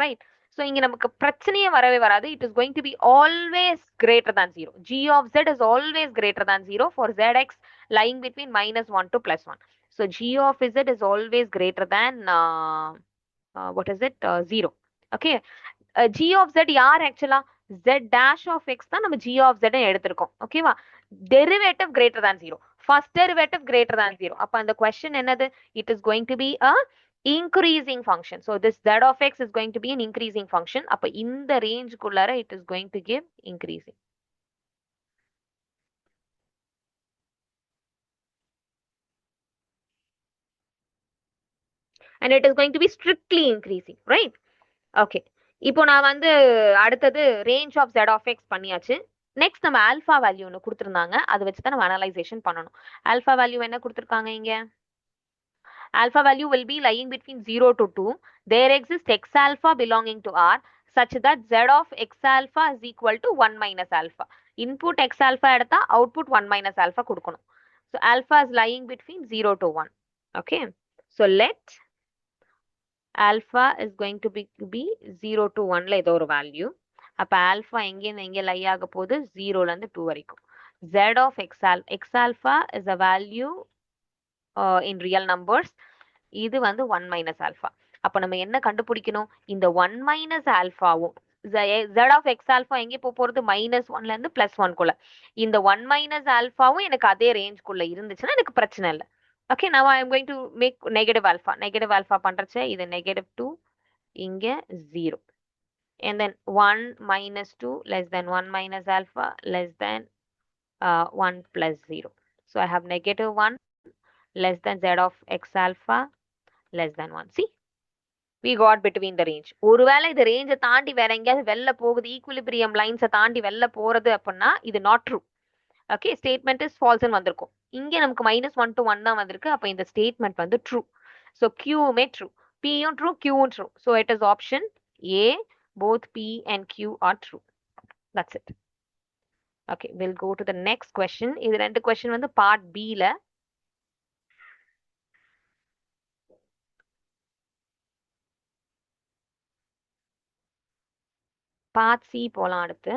right? So இங்க நமக்கு பிரச்சனையே வரவே வராது. It is going to be always greater than 0. g of z is always greater than 0 for zx lying between -1 to +1. So g of z is always greater than what is it? 0. Okay. g of z யார் ஆக்சுவலா? z dash of x தான் நம்ம g of z எடுத்திருக்கோம். ஓகேவா? Derivative greater than 0. First derivative greater than 0. அப்ப அந்த question என்னது? It is going to be a increasing function. So this z of x is going to be an increasing function. அப்ப இந்த range குள்ளார it is going to give increasing. And it is going to be strictly increasing, right? Okay. இப்போ நான் வந்து அடுத்தது range of z of x பண்ணியாச்சு. Next நம்ம alpha value ஒன்று கொடுத்துருந்தாங்க. அதை வச்சு தான் நம்ம அனலைசேஷன் பண்ணணும். ஆல்பா வேல்யூ என்ன கொடுத்துருக்காங்க இங்க? Alpha value will be lying between 0 to 2. There exists x alpha belonging to R such that z of x alpha is equal to 1 minus alpha. Input x alpha எடுத்தா output 1 minus alpha கொடுக்கணும். So alpha is lying between 0 to 1. Okay. So let alpha is going to be 0 to 1ல ஏதோ ஒரு value. அப்ப alpha எங்கேருந்து எங்கே லை ஆக போகுது? 0ல இருந்து 2 வரைக்கும். Z of x alpha is a value in real numbers. இது வந்து 1 minus alpha. அப்ப நம்ம என்ன கண்டுபிடிக்கணும்? இந்த 1 minus alphaவும் z of x alpha எங்கே போறது? -1ல இருந்து +1குள்ள. இந்த 1 minus alphaவும் எனக்கு அதே ரேஞ்சுக்குள்ள இருந்துச்சுன்னா எனக்கு பிரச்சனை இல்லை. Okay, now I am going to make negative alpha. Negative alpha பண்றச்ச இது -2, இங்க 0. And then 1 minus 2 less than 1 minus alpha less than 1 plus 0. So I have -1 less than z of x alpha less than 1. See, we got between the range. ஒருவேளை இது ரேஞ்சை தாண்டி வேற எங்கேயாவது வெளில போகுது, equilibrium லைன்ஸை தாண்டி வெளில போறது அப்படின்னா இது not true. Okay, statement is ஃபால்ஸ்ன்னு வந்திருக்கும். இங்கே நமக்கு -1 to 1 தான் வந்திருக்கு. அப்போ இந்த ஸ்டேட்மெண்ட் வந்து ட்ரூ. ஸோ கியூவுமே ட்ரூ, பியும் ட்ரூ, கியூவும் true. So it is option A, both P and Q are true. That's it. Okay, we'll go to the next question. இது ரெண்டு question வந்து part Bல. part C போலாம் அடுத்து.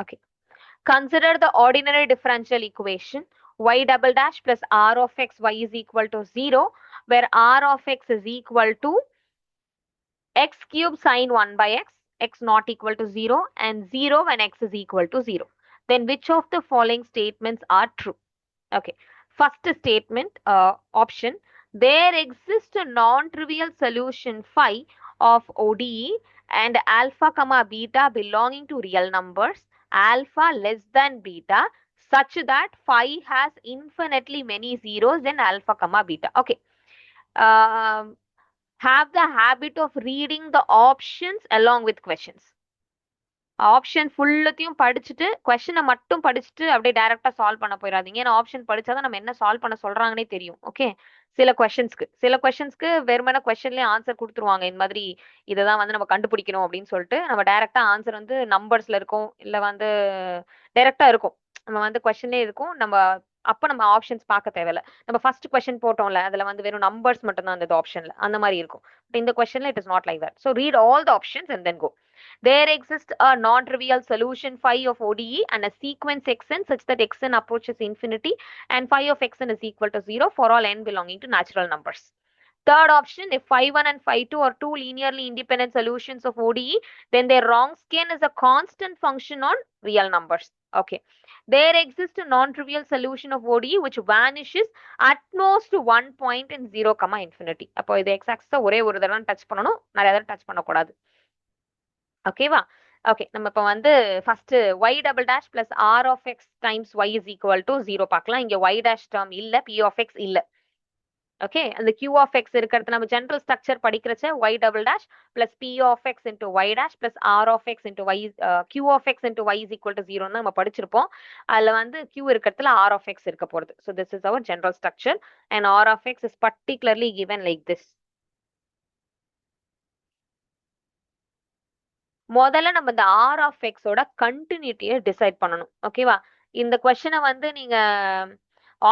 Okay. Consider the ordinary differential equation y double dash plus r of x y is equal to 0, where r of x is equal to x cube sine 1 by x not equal to 0, and 0 when x is equal to 0. Then which of the following statements are true? Okay. First statement, option, there exists a non-trivial solution phi of ODE and alpha comma beta belonging to real numbers, alpha less than beta, such that phi has infinitely many zeros in alpha comma beta. Okay. Have the habit of reading the options along with questions. Option ஃபுல்லத்தையும் படிச்சுட்டு கொஸ்டினை மட்டும் படிச்சுட்டு அப்படியே டைரக்டா solve பண்ண போயிடாதீங்க. ஏன்னா ஆப்ஷன் படிச்சாதான் நம்ம என்ன சால்வ் பண்ண சொல்றாங்கன்னே தெரியும். ஓகே, சில கொஸ்டின்ஸ்க்கு வெறுமனே கொஸ்டின்லயே ஆன்சர் கொடுத்துருவாங்க. இந்த மாதிரி இதைதான் வந்து நம்ம கண்டுபிடிக்கணும் அப்படின்னு சொல்லிட்டு நம்ம டைரக்டா ஆன்சர் வந்து நம்பர்ஸ்ல இருக்கும், இல்ல வந்து டைரக்டா இருக்கும். நம்ம வந்து கொஸ்டின்லேயே இருக்கும். அப்ப நம்ம ஆப்ஷன்ஸ் பார்க்க தேவையில்ல. நம்ம ஃபர்ஸ்ட் கொஸ்டின் போட்டோம்ல, அதுல வந்து வெறும் நம்பர்ஸ் மட்டும் தான் அந்த ஆப்ஷன்ல அந்த மாதிரி இருக்கும். பட் இந்த கொஸ்டின்ல it is not like that. So read all the options and then go. There exists a non-trivial solution phi of ODE and a sequence xn such that xn approaches infinity and phi of xn is equal to 0 for all n belonging to natural numbers. Third option, if phi 1 and phi 2 are two linearly independent solutions of ODE, then their Wronskian is a constant function on real numbers. Okay. There exists a non-trivial solution of ODE which vanishes at most 1 point in 0, infinity. அப்போ இது x-axis ஒரே ஒரு தடவை touch பண்ணணும், நிறைய தடவை touch பண்ணக்கூடாது. ஓகேவா? ஓகே, நம்ம இப்போ வந்து first y double dash plus R of X times Y is equal to 0 பார்க்கலாம். இங்க y டேஷ் டேர்ம் இல்ல, p ஆஃப் எக்ஸ் இல்ல. ஓகே, அந்த q ஆஃப் எக்ஸ் இருக்கிறது நம்ம ஜெனரல் ஸ்ட்ரக்சர் படிக்கிறச்ச y double dash plus p of X into y dash plus R of X into y, q of X into y is equal to 0 நம்ம படிச்சிருப்போம். அதுல வந்து q இருக்கிறதுல r of x இருக்க போறது. So this is our general structure and r of x is particularly given like this. முதல்ல நம்ம இந்த ஆர் ஆஃப் எக்ஸோட கண்டினியூட்டியை டிசைட் பண்ணணும். ஓகேவா? இந்த கொஸ்டினை வந்து நீங்க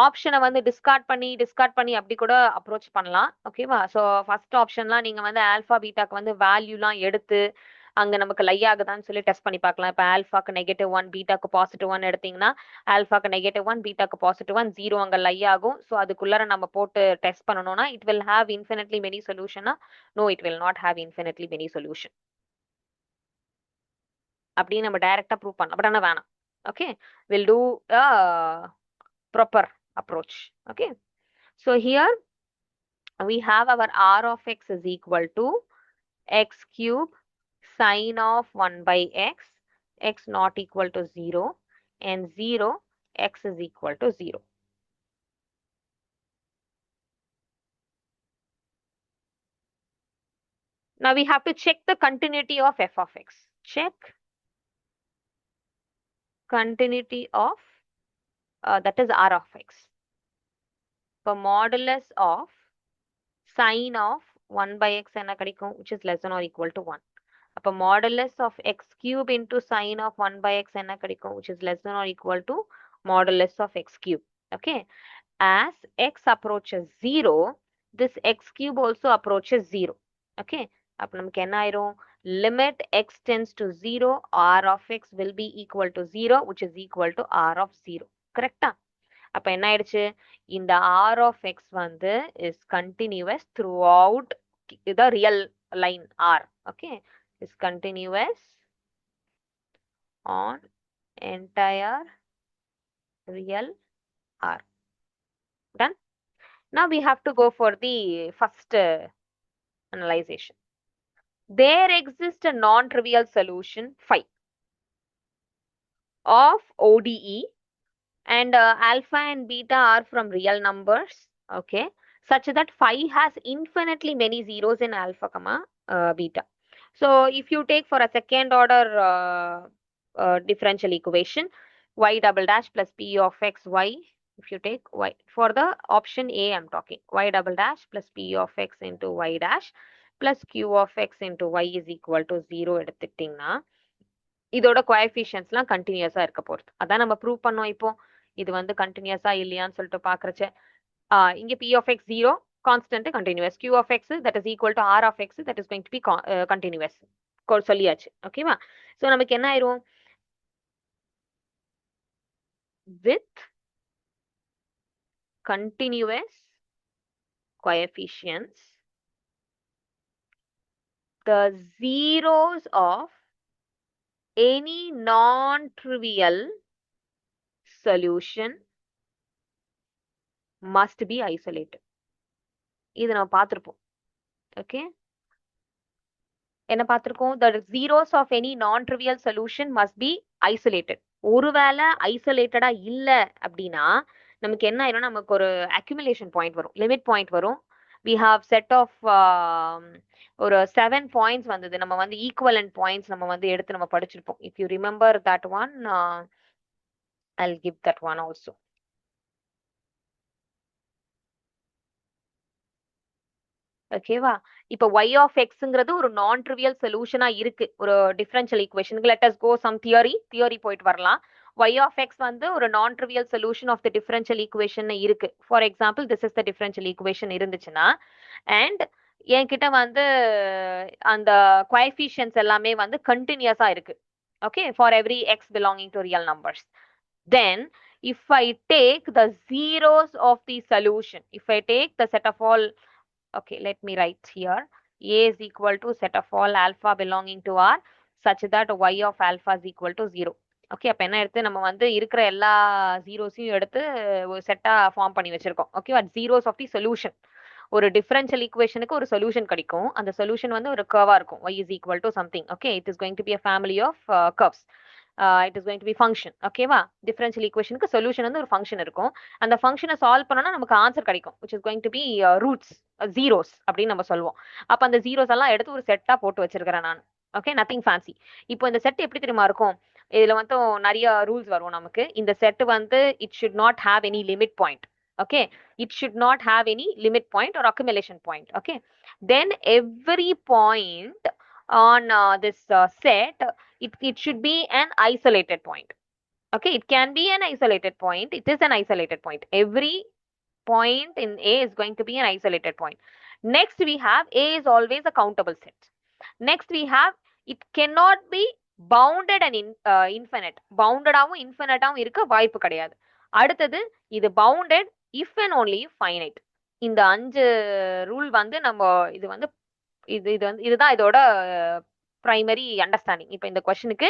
ஆப்ஷனை வந்து டிஸ்கார்ட் பண்ணி அப்படி கூட அப்ரோச் பண்ணலாம். ஓகேவா? ஸோ ஃபர்ஸ்ட் ஆப்ஷன்லாம் நீங்க வந்து ஆல்ஃபா பீட்டாக்கு வந்து வேல்யூலாம் எடுத்து அங்க நமக்கு லை ஆகுதான்னு சொல்லி டெஸ்ட் பண்ணி பார்க்கலாம். இப்போ ஆல்ஃபாக்கு -1, பீட்டாக்கு +1 எடுத்தீங்கன்னா ஆல்ஃபாக்கு -1, பீட்டாக்கு +1, 0 அங்க லை ஆகும். ஸோ அதுக்குள்ளார நம்ம போட்டு டெஸ்ட் பண்ணணும்னா it will have infinitely many சொல்யூஷனா? No, it will not have infinitely many solution. அப்படின்னு நம்ம டைரக்டா ப்ரூவ் பண்ணலாம். பட் ஆனால் வேணாம். Okay, will do proper approach. Okay, so here we have our r of x is equal to x cube sine of 1 by x not equal to 0 and 0 x is equal to 0. Now we have to check the continuity of f of x. Check continuity of that is r of x. For modulus of sine of 1 by x என்ன கிடைக்கும், which is less than or equal to 1. அப்போ modulus of x cube into sine of 1 by x என்ன கிடைக்கும், which is less than or equal to modulus of x cube. Okay, as x approaches 0, this x cube also approaches 0. Okay, அப்போ நமக்கு என்ன ஆயிரும், limit x tends to 0, r of x will be equal to 0, which is equal to r of 0. கரெக்டா? அப்ப என்ன ஆயிடுச்சு, இந்த r of x வந்து is continuous throughout the real line r. Okay, is continuous on entire real r. Done. Now we have to go for the first analyzation. There exists a non-trivial solution phi of ODE and alpha and beta are from real numbers, okay, such that phi has infinitely many zeros in alpha comma beta. So if you take for a second order differential equation, y double dash plus p of x y, if you take y for the option A, I'm talking y double dash plus p of x into y dash plus q of x into y is equal to 0 எடுத்துக்கிட்டீங்கன்னா இதோட கோஎஃபிஷியன்ட்ஸ்லாம் கண்டினியூஸா இருக்க போறது. அதான் நம்ம prove பண்ணோம். இப்போ இது வந்து கண்டினியூஸா இல்லையான்னு சொல்லிட்டு பாக்குறச்ச இங்க p of x 0 constant continuous, q of x that is equal to r of x that is going to be continuous சொல்லியாச்சு. ஓகேவா? சோ நமக்கு என்ன ஆயிரும், with continuous coefficients the zeros of any non-trivial solution must be isolated. இது நம்ம பார்த்திருப்போம். Okay, என்ன பார்த்திருக்கோம்? The zeros of any non-trivial solution must be isolated. ஒருவேளை ஐசோலேட்டடா இல்ல அப்படின்னா நமக்கு என்ன ஆயிரும்? நமக்கு ஒரு அக்யூமுலேஷன் பாயிண்ட் வரும், லிமிட் பாயிண்ட் வரும். we have set of ஒரு 7 பாயிண்ட்ஸ் வந்தது. நம்ம வந்து ஈக்குவலன்ட் பாயிண்ட்ஸ் நம்ம வந்து எடுத்து நம்ம படிச்சிருப்போம். if you remember that one, I'll give that one also. ஓகேவா? இப்ப y of xங்கிறது ஒரு நான் ட்ரிவியல் சொல்யூஷனா இருக்கு ஒரு டிஃபரன்ஷியல் ஈக்குவேஷனுக்கு. Let us go some theory போயிட்டு வரலாம். y of x வந்து ஒரு non trivial solution of the differential equation இருக்கு. For example this is the differential equation இருந்துச்சுன்னா, அண்ட் என்கிட்ட வந்து அந்த கோஎஃபிஷியன்ட்ஸ் எல்லாமே வந்து கண்டினியூஸா இருக்கு. Okay, for every x belonging to real numbers. Then if I take the zeros of the solution, if I take the set of all, okay, let me write here, a is equal to set of all alpha belonging to R such that y of alpha is equal to 0. Okay, அப்ப என்ன எடுத்து நம்ம வந்து இருக்கிற எல்லா ஜீரோஸையும் எடுத்து ஒரு செட்டா ஃபார்ம் பண்ணி வச்சிருக்கோம். Okay, zeros of the solution. ஒரு டிஃபரன்ஷியல் ஈக்குவேஷனுக்கு ஒரு சொல்யூஷன் கிடைக்கும். அந்த சொல்யூஷன் வந்து ஒரு கர்வா இருக்கும். y is equal to something. Okay, it is going to be a family of curves. It is going to be function. ஓகேவா? டிஃபரன்ஷியல் ஈக்குவேஷனுக்கு சொல்யூஷன் வந்து ஒரு ஃபங்க்ஷன் இருக்கும். அந்த ஃபங்க்ஷனை சால்வ் பண்ணோம்னா நமக்கு ஆன்சர் கிடைக்கும், which is going to be roots, zeros அப்படின்னு நம்ம சொல்லுவோம். அப்ப அந்த ஜீரோஸ் எல்லாம் எடுத்து ஒரு செட்டா போட்டு வச்சிருக்கிறேன் நான். Okay, nothing fancy. இப்போ இந்த செட் எப்படி தெரியுமா இருக்கும்? இதுல வந்து நிறைய ரூல்ஸ் வரும் நமக்கு. இந்த செட் வந்து it should not have any limit point. Okay, it should not have any limit point or accumulation point. Okay, then every point on this set, it should be an isolated point. Okay, it can be an isolated point. It is an isolated point. Every point in A is going to be an isolated point. Next we have A is always a countable set. Next we have it cannot be bounded and infinite. Bounded ஆவும் infinite ஆவும் இருக்க வாய்ப்பு கிடையாது. அடுத்தது இது bounded if and only finite. இந்த 5 rule வந்து நம்ம இது வந்து இதுதான் இதோட பிரைமரி அண்டர்ஸ்டாண்டிங். இப்போ இந்த கொஸ்டினுக்கு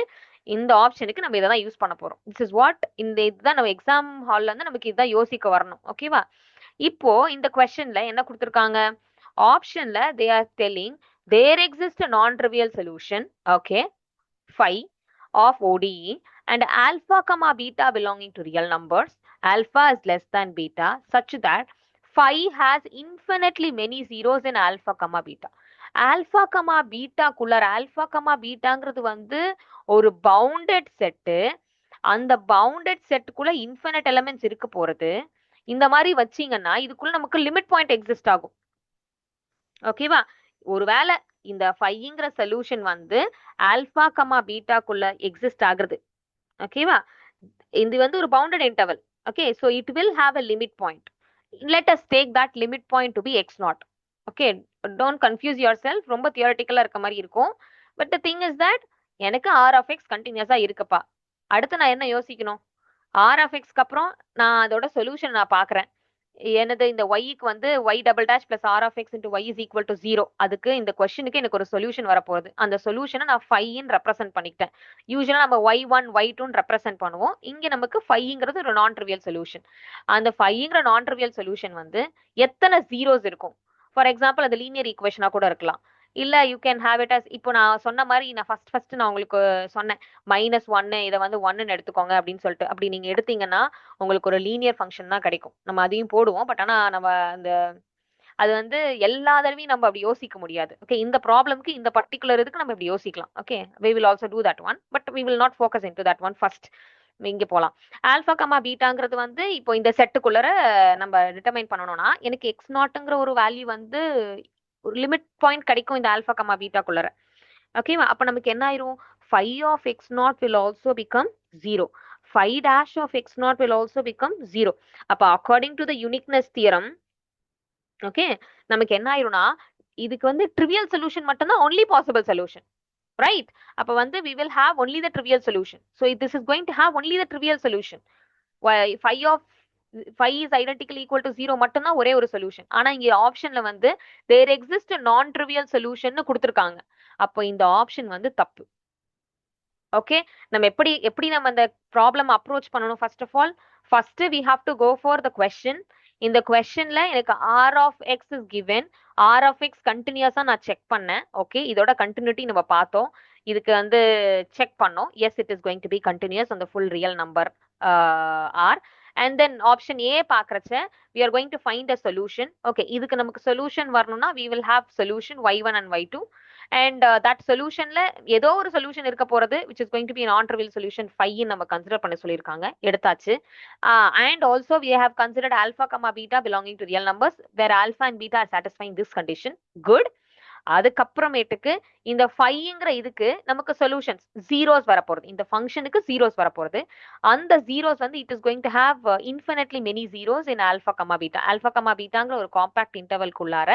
இந்த ஆப்ஷனுக்கு நம்ம இதை தான் யூஸ் பண்ண போறோம். திஸ் இஸ் வாட், இந்த இதுதான் நம்ம எக்ஸாம் ஹால்ல இருந்து நமக்கு இதுதான் யோசிக்க வரணும். ஓகேவா? இப்போ இந்த கொஸ்டின்ல என்ன கொடுத்துருக்காங்க? ஆப்ஷன்ல they are telling there exist non trivial solution, okay, phi of ODE and alpha comma beta belonging to real numbers. Alpha is less than beta such that phi has infinitely many zeros in alpha comma beta. Alpha comma beta குள்ளர் alpha comma பீட்டாங்கிறது வந்து ஒரு bounded set. அந்த bounded செட்டுக்குள்ள infinite elements இருக்க போறது. இந்த மாதிரி வச்சீங்கன்னா இதுக்குள்ள நமக்கு லிமிட் பாயிண்ட் எக்ஸிஸ்ட் ஆகும். ஓகேவா? ஒருவேளை இந்த ஃபைங்கிற சொல்யூஷன் வந்து ஆல்பா கமா பீட்டாக்குள்ள எக்ஸிஸ்ட் ஆகுறது. ஓகேவா? இது வந்து ஒரு bounded interval. Okay, so it will have a limit point. Let us take that limit point to be x naught. Okay, don't confuse yourself. ரொம்ப தியரட்டிக்கலா இருக்க மாதிரி இருக்கும். But the thing is that எனக்கு r of x கண்டினியூஸா இருக்குப்பா. அடுத்து நான் என்ன யோசிக்கணும்? r of x க்கு அப்புறம் நான் அதோட சொல்யூஷன் நான் பாக்குறேன். எனது இந்த y-க்கு வந்து y double dash plus r of x into y is equal to 0. அதுக்கு இந்த கொஸ்டினுக்கு எனக்கு ஒரு சொல்யூஷன் வரப்போகுது. அந்த சொல்யூஷனை நான் ஃபைன்னு ரெப்ரசென்ட் பண்ணிக்கிட்டேன். யூஸ்வலா நம்ம y1 y2ன்னு ரெப்ரசென்ட் பண்ணுவோம். இங்க நமக்கு ஃபைங்கிறது ஒரு நான் ட்ரிவியல் சொல்யூஷன். அந்த ஃபைங்கிற நான் ட்ரிவியல் சொல்யூஷன் வந்து எத்தனை ஜீரோஸ் இருக்கும்? ஃபார் எக்ஸாம்பிள் அது லீனியர் ஈக்குவேஷனா கூட இருக்கலாம். இல்ல you can have it as, இப்போ நான் சொன்ன மாதிரி நான் ஃபர்ஸ்ட் நான் உங்களுக்கு சொன்னேன் -1 இதை வந்து 1ன்னு எடுத்துக்கோங்க அப்படின்னு சொல்லிட்டு. அப்படி நீங்க எடுத்தீங்கன்னா உங்களுக்கு ஒரு லீனியர் ஃபங்க்ஷன் தான் கிடைக்கும். நம்ம அதையும் போடுவோம். பட் ஆனா நம்ம அந்த அது வந்து எல்லா தடவையும் நம்ம அப்படி யோசிக்க முடியாது. ஓகே, இந்த ப்ராப்ளம்க்கு இந்த பர்டிகுலர் இதுக்கு நம்ம இப்படி யோசிக்கலாம். Okay, we will also do that one, but we will not focus into that one first. இங்க போலாம். ஆல்பா கமா பீட்டாங்கிறது வந்து இப்போ இந்த செட்டுக்குள்ளர நம்ம டிட்டர்மைன் பண்ணணும்னா எனக்கு எக்ஸ் நாட்ங்கிற ஒரு வேல்யூ வந்து ஒரு லிமிட் பாயிண்ட் கிடைக்கும் இந்த ஆல்பா கமா பீட்டாக்குள்ளர. ஓகேவா? அப்ப நமக்கு என்ன ஆயிரும்? phi of x naught will also become 0. Phi dash of x naught will also become 0. அப்ப according to the uniqueness theorem, okay, நமக்கு என்ன ஆயிரும்னா இதுக்கு வந்து ட்ரிவியல் சொல்யூஷன் மட்டும்தான் only possible solution, right? அப்ப வந்து we will have only the trivial solution. So this is going to have only the trivial solution. Phi of phi is identically equal to 0 மட்டும்தான் ஒரே ஒரு சொல்யூஷன். ஆனா இங்க ஆப்ஷன்ல வந்து there exists a non trivial solution னு கொடுத்திருக்காங்க. அப்போ இந்த ஆப்ஷன் வந்து தப்பு. ஓகே, நம்ம எப்படி நம்ம அந்த ப்ராப்ளம் அப்ரோச் பண்ணணும்? First of all, first we have to go for the question. இந்த கொஸ்டின்ல எனக்கு r of x is given. R of x கண்டினியூஸா நான் செக் பண்ணேன். ஓகே, இதோட கண்டினியூட்டி நம்ம பார்த்தோம். இதுக்கு வந்து செக் பண்ணோம். Yes, it is going to be continuous on the full real number R. And then option A பாக்குறச்ச we are going to find a solution. Okay, இதுக்கு நமக்கு சொல்யூஷன் வரணும்னா we will have solution y1 and y2. And that solutionல ஏதோ ஒரு solution இருக்க போறது which is going to be a non-trivial solution 5 நம்ம consider பண்ண சொல்லியிருக்காங்க, எடுத்தாச்சு. And also we have considered alpha comma beta belonging to real numbers where alpha and beta are satisfying this condition. Good. அதுக்கப்புறமேட்டுக்கு இந்த ஃபைங்கிற இதுக்கு நமக்கு சொல்யூஷன்ஸ் ஜீரோஸ் வரப்போறது. இந்த ஃபங்க்ஷனுக்கு ஜீரோஸ் வரப்போறது. அந்த ஜீரோஸ் வந்து it is going to have infinitely many zeros in alpha comma beta. Alpha comma பீட்டாங்கிற ஒரு காம்பாக்ட் இன்டர்வல்குள்ளார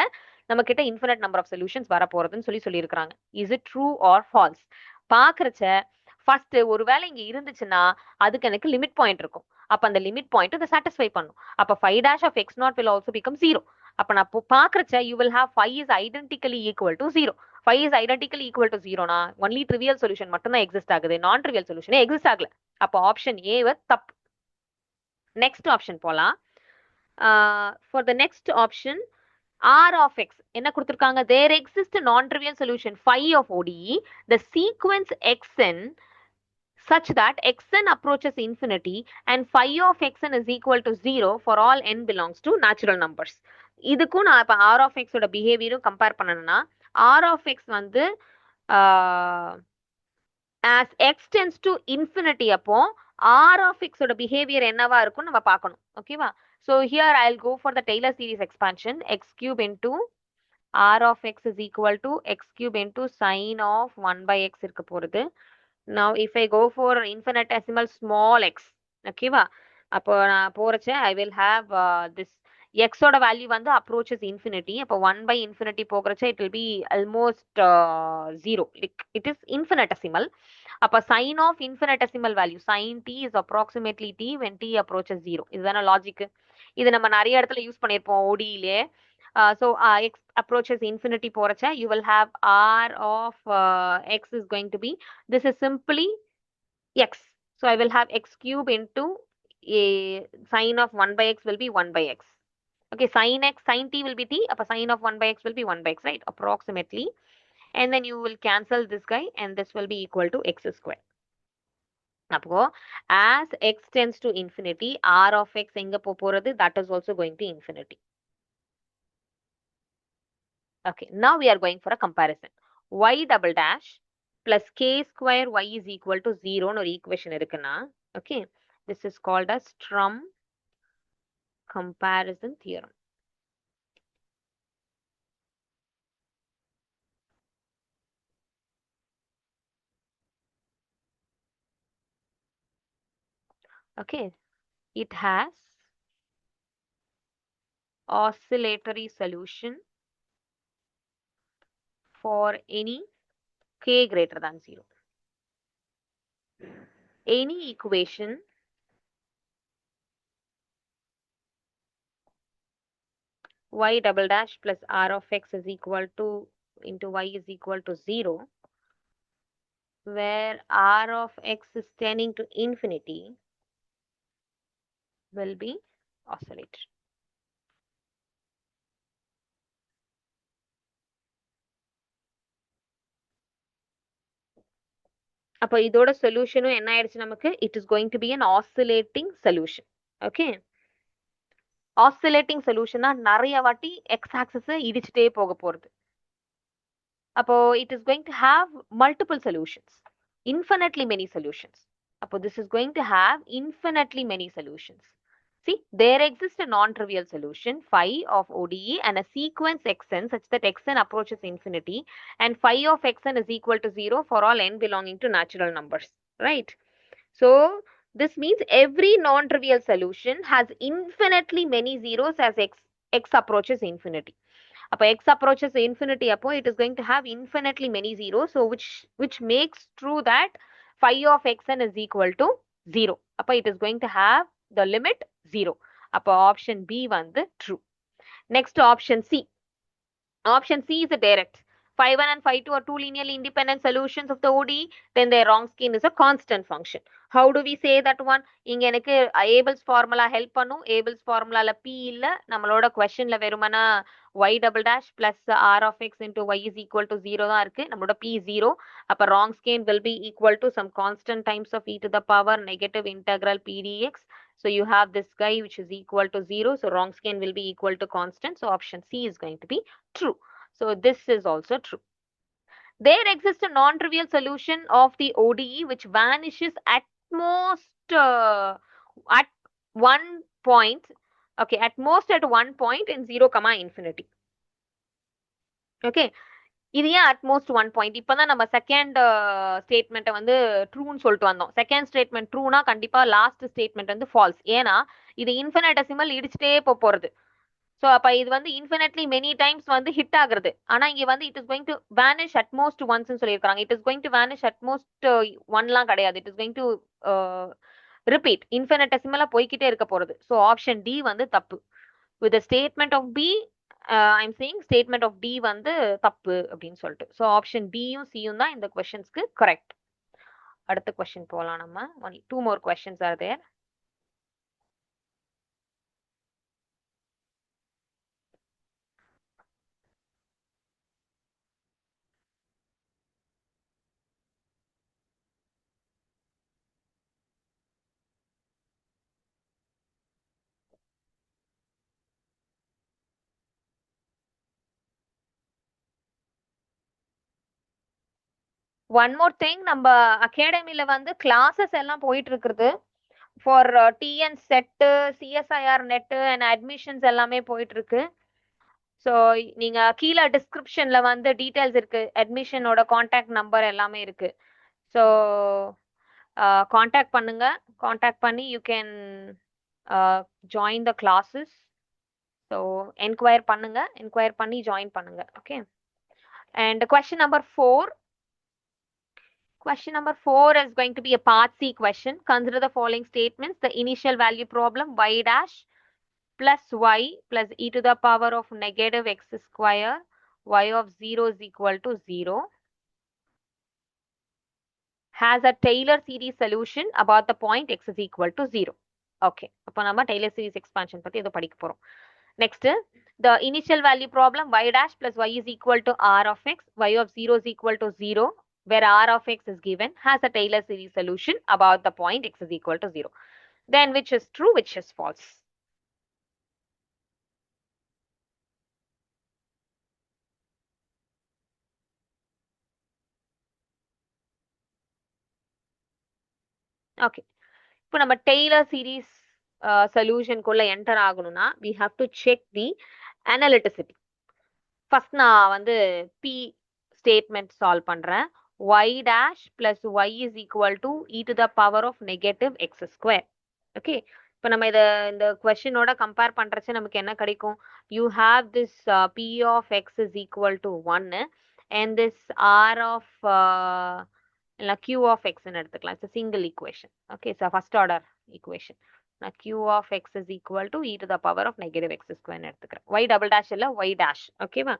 நம்ம கிட்ட இன்ஃபினிட் நம்பர் ஆஃப் சொல்யூஷன்ஸ் வரப்போறதுன்னு சொல்லியிருக்காங்க. Is it true or false? பாக்குறச்ச ஃபர்ஸ்ட் ஒருவேளை இங்க இருந்துச்சுன்னா அதுக்கு எனக்கு லிமிட் பாயிண்ட் இருக்கும். அப்ப அந்த லிமிட் பாயிண்ட் இதை சாட்டிஸ்ஃபை பண்ணும். அப்ப 5 dash of x naught will also become 0. அப்ப நான் பாக்குறச்ச you will have 5 is identically equal to 0. 5 is identically equal to 0 னா only trivial solution மட்டும் தான் எக்ஸிஸ்ட் ஆகுது, நான் ட்ரிவியல் சொல்யூஷனே எக்ஸிஸ்ட் ஆகல. அப்ப ஆப்ஷன் ஏ தப்பு. நெக்ஸ்ட் ஆப்ஷன் போலாம். For the next option R of x என்ன கொடுத்திருக்காங்க? there exists a non-trivial solution phi of ODE, the sequence xn such that xn approaches infinity and phi of xn is equal to 0 for all n belongs to natural numbers. இதுக்கும் நான் இப்ப R of x ஓட பிஹேவியரும் compare பண்ணணும்னா R of x வந்து as x tends to infinity அப்போ R of x ஓட behaviour என்னவா இருக்கும் நம்ம பார்க்கணும். ஓகேவா? So here I'll go for the Taylor series expansion. X cube into R of x is equal to x cube into sine of 1 by x இருக்க போறது. Now if I go for infinitesimal small x, ஓகேவா, அப்போ நான் போறச்ச I will have this x ஓட value வந்து approaches infinity. அப்போ 1 by infinity போகிறச்ச it will be almost 0. Like it is infinitesimal. அப்போ sine of infinitesimal value sin t is approximately t when t approaches 0. இதுதான logic. இது நம்ம நிறைய இடத்துல use பண்ணியிருப்போம் ODE-லே. So x approaches infinity போறச்ச you will have R of x is going to be, this is simply x. So I will have x cube into a sine of 1 by x will be 1 by x. Okay, sin x, sin t will be t, அப்ப sine of 1 by x will be 1 by x, right? Approximately. And then you will cancel this guy and this will be equal to x square. அப்போ as x tends to infinity, R of x எங்க போறது? That is also going to infinity. Okay, now we are going for a comparison. Y double dash plus k square y is equal to 0 ஒரு equation இருக்குன்னா, okay, this is called as Strum comparison theorem. Okay, it has oscillatory solution for any k greater than 0. Any equation y double dash plus R of x is equal to into y is equal to 0, where R of x is tending to infinity will be oscillator. அப்போ இதோட சொல்யூஷனும் என்ன ஆயிடுச்சு நமக்கு? it is going to be an oscillating solution. Okay, oscillating solution நிறைய வாட்டி x axis இடிச்சிட்டே போக போறது. அப்போ it is going to have multiple solutions, infinitely many solutions. அப்போ this is going to have infinitely many solutions. See, there exists a non-trivial solution phi of ODE and a sequence xn such that xn approaches infinity and phi of xn is equal to 0 for all n belonging to natural numbers, right? So this means every non-trivial solution has infinitely many zeros as x approaches infinity. அப்போ x approaches infinity அப்போ it is going to have infinitely many zeros, so which makes true that phi of xn is equal to 0. அப்போ it is going to have the limit 0. அப்போ option B வந்து true. Next option C. Option C is a direct. phi 1 and phi 2 are two linearly independent solutions of the ODE, then their Wronskian is a constant function. How do we say that one? இங்க எனக்கு Abel's formula help பண்ணும். Abel's formula P இல்ல, நம்மளோட questionல வெறுமனா y double dash plus r of x into y is equal to 0 தான் இருக்கு. நம்மளோட P 0. அப்ப Wronskian will be equal to some constant times of e to the power negative integral p dx. So you have this guy which is equal to 0. So Wronskian will be equal to constant. So option C is going to be true. So this is also true. There exists a non-trivial solution of the ODE which vanishes at most at one point. Okay, at most at one point in 0, infinity. Okay, இது ஏன் utmost one point? இப்பதான் நம்ம second ஸ்டேட்மெண்ட்டை வந்து ட்ரூன்னு சொல்லிட்டு வந்தோம். Second statement ட்ரூனா கண்டிப்பா last statement வந்து ஃபால்ஸ். ஏன்னா இது இன்ஃபினிட்டெசிமல் இடிச்சுட்டே போறது. ஸோ அப்ப இது வந்து இன்ஃபினிட்லி மெனி டைம்ஸ் வந்து ஹிட் ஆகுறது. ஆனா இங்க வந்து it is going to vanish at most once சொல்லியிருக்காங்க. It is going to vanish at most ஒன்லாம் கிடையாது. It is going to repeat, இன்ஃபினிட்டெசிமலா போய்கிட்டே இருக்க போறது. ஸோ ஆப்ஷன் டி வந்து தப்பு. With statement of B I'm saying statement of D வந்து தப்பு அப்படின்னு சொல்லிட்டு. ஸோ ஆப்ஷன் பியும் சியும் தான் இந்த கொஸ்டின்ஸ்க்கு கரெக்ட். அடுத்த கொஸ்டின் போகலாம் நம்ம. Two more questions are there. One more thing, நம்ம அகாடமில வந்து கிளாஸஸ் எல்லாம் போயிட்டு இருக்குது. For TN SET, CSIR NET and admissions எல்லாமே போயிட்டு இருக்கு. ஸோ நீங்க கீழே டிஸ்கிரிப்ஷன்ல வந்து டீட்டெயில்ஸ் இருக்கு, அட்மிஷனோட காண்டாக்ட் நம்பர் எல்லாமே இருக்கு. ஸோ காண்டாக்ட் பண்ணுங்க. காண்டாக்ட் பண்ணி you can join the classes. So enquire பண்ணுங்க, என்கொயர் பண்ணி ஜாயின் பண்ணுங்க. Okay. And question number 4. Question number 4 is going to be a part C question. Consider the following statements. The initial value problem y dash plus y plus e to the power of negative x square y of 0 is equal to 0 has a Taylor series solution about the point x is equal to 0. Okay. அப்போ நம்ம Taylor series expansion பத்தி ஏதோ படிக்க போறோம். Next, the initial value problem y dash plus y is equal to r of x, y of 0 is equal to 0, where r of x is given, has a Taylor series solution about the point x is equal to 0. Then which is true, which is false? Okay. இப்போ நம்ம Taylor series solution குள்ள enter ஆகணும்னா we have to check the analyticity. First நான் வந்து P statement solve பண்றேன். y dash plus y is equal to e to the power of negative x square. Okay. இப்போ நம்ம இந்த கொஸ்டினோட கம்பேர் பண்றச்சு நமக்கு என்ன கிடைக்கும்? You have this p of x is equal to 1 and this r of q of x ன்னு எடுத்துக்கலாம். It's a single equation. Okay. So first order equation. q of x is equal to e to the power of negative x square ன்னு எடுத்துக்கிறேன். y double dash இல்ல y dash. Okay வா?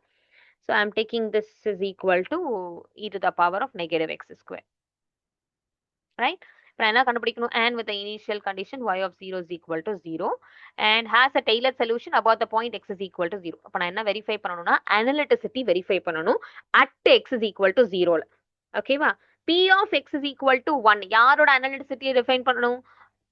So I'm taking this is equal to e to the power of negative x square. Right? And with the initial condition y of 0 is equal to 0 and has a Taylor solution about the point x is equal to 0. அப்ப நான் என்ன verify பண்ணணும்னா analyticity verify பண்ணணும் at x is equal to 0. ஓகேவா? p of x is equal to 1 யாரோட analyticity define பண்ணணும்?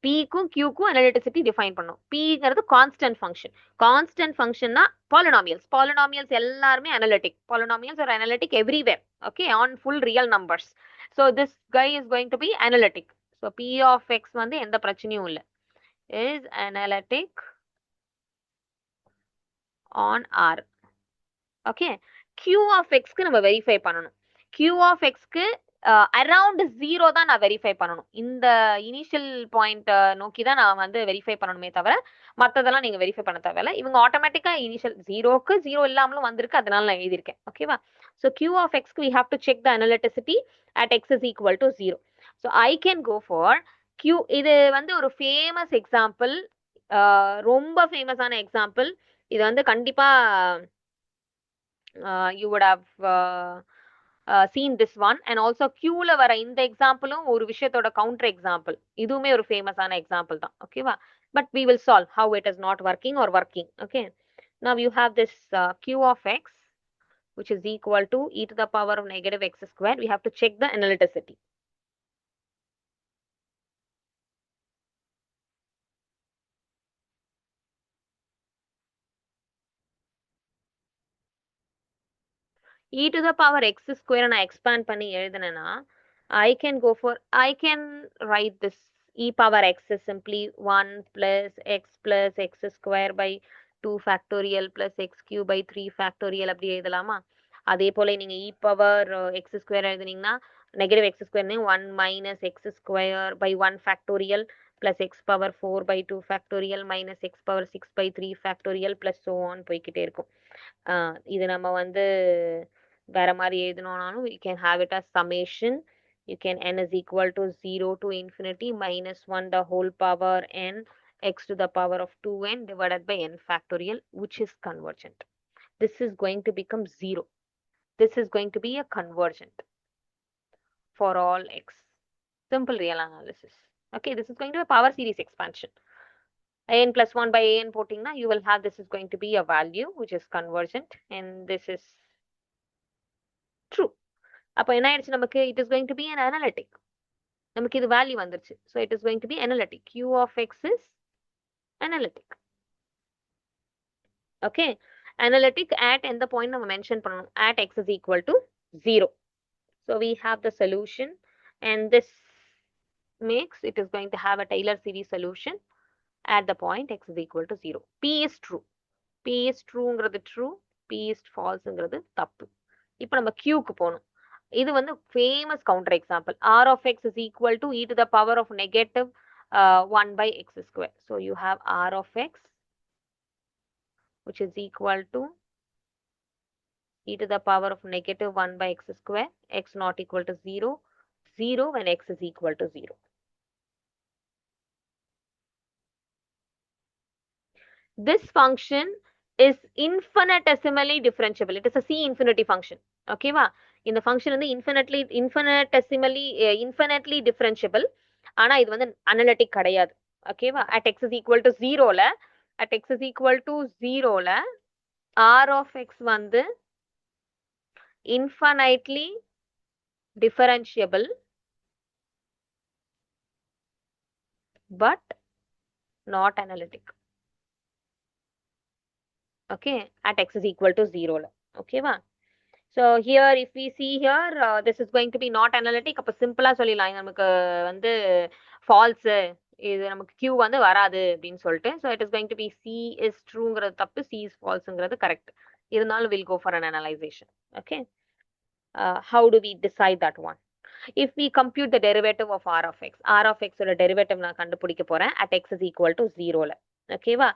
p க்கும் q க்கும் analyticity டிஃபைன் பண்ணணும். pங்கிறது constant function. Constant functionனா polynomials. Polynomials எல்லாருமே analytic. Polynomials are analytic everywhere. Okay, on full real numbers. So this guy is going to be analytic. So p of x வந்து எந்த பிரச்சனையும் இல்லை. Is analytic on R. Okay. Q of x க்கு நம்ம verify பண்ணணும். Q of x க்கு around 0 தான் நான் வெரிஃபை பண்ணணும். இந்த இனிஷியல் பாயிண்ட் நோக்கி தான் நான் வந்து வெரிஃபை பண்ணணுமே தவிர மற்றதெல்லாம் நீங்க வெரிஃபை பண்ண தேவையில்ல. இவங்க ஆட்டோமேட்டிக்கா இனிஷியல் 0க்கு 0 இல்லாமலும் வந்திருக்கு, அதனால நான் எழுதியிருக்கேன். ஓகேவா? ஸோ Q of x க்கு we have to check the analyticity at x is equal to 0. So I can go for Q. இது வந்து ஒரு ஃபேமஸ் எக்ஸாம்பிள், ரொம்ப ஃபேமஸான எக்ஸாம்பிள். இது வந்து கண்டிப்பா you would have seen this one. And also Qல வர இந்த எக்ஸாம்பிளும் ஒரு விஷயத்தோட கவுண்டர் எக்ஸாம்பிள், இதுவுமே ஒரு ஃபேமஸான எக்ஸாம்பிள் தான். ஓகேவா? But we will solve how it is not working or working. Okay, now you have this q of x, which is equal to e to the power of negative x square. We have to check the analyticity. E to the power x square நான் expand பண்ணி எழுதுனேன்னா, I can write this e power x is simply 1 plus x square by 2 factorial plus x cube by 3 factorial அப்படி எழுதலாமா? அதே போல நீங்க e power x square எழுதுனீங்கன்னா negative x square 1 minus x square by 1 factorial plus x power 4 by 2 factorial minus x power 6 by 3 factorial plus so on போய்க்கிட்டே இருக்கும். இது நம்ம வந்து வேற மாதிரி எழுதணும்னாலும் we can have it as summation. You can n is equal to 0 to infinity minus 1 the whole power n x to the power of 2n divided by n factorial, which is convergent. This is going to become 0. This is going to be a convergent for all x. Simple real analysis. Okay, this is going to be a power series expansion. An plus 1 by an போட்டிங்கன்னா you will have this is going to be a value which is convergent and this is true. அப்போ என்ன ஆயிடுச்சு நமக்கு? it is going to be an analytic. நமக்கு இது value வந்துருச்சு. so it is going to be analytic. q of x is analytic. okay, analytic at எந்த point நம்ம mention பண்ணணும்? at x is equal to 0. so we have the solution and this makes it is going to have a Taylor series solution at the point x is equal to 0. p is true. p is trueங்கிறது true, p is falseங்கிறது தப்பு. இப்போ நம்ம qக்கு போகணும். இது வந்து famous counter example. r of x is equal to e to the power of negative 1 by x square. So you have r of x which is equal to e to the power of negative 1 by x square, x not equal to 0, 0 when x is equal to 0. This function is infinitesimally differentiable. It is a C infinity function. Okay, va? In the function வந்து infinitely differentiable. ஆனா இது வந்து analytic கிடையாது. Okay, va? At x is equal to 0ல, at x is equal to 0ல, r of x வந்து infinitely differentiable but not analytic. Okay, at x is equal to 0. Okay, va? So here if we see here, this is going to be not analytic. அப்போ சிம்பிளா சொல்லிடலாம் நமக்கு வந்து false, இது நமக்கு q வந்து வராது அப்படின்னு சொல்லிட்டு. So it is going to be c is trueங்கிறது தப்பு, c is falseங்கிறது correct. இருந்தாலும் we'll go for an analyzation. Okay, how do we decide that one? If we compute the derivative of r of x, r of x ஓட derivative நான் கண்டுபிடிக்க போறேன் at x is equal to 0ல. Okay வா?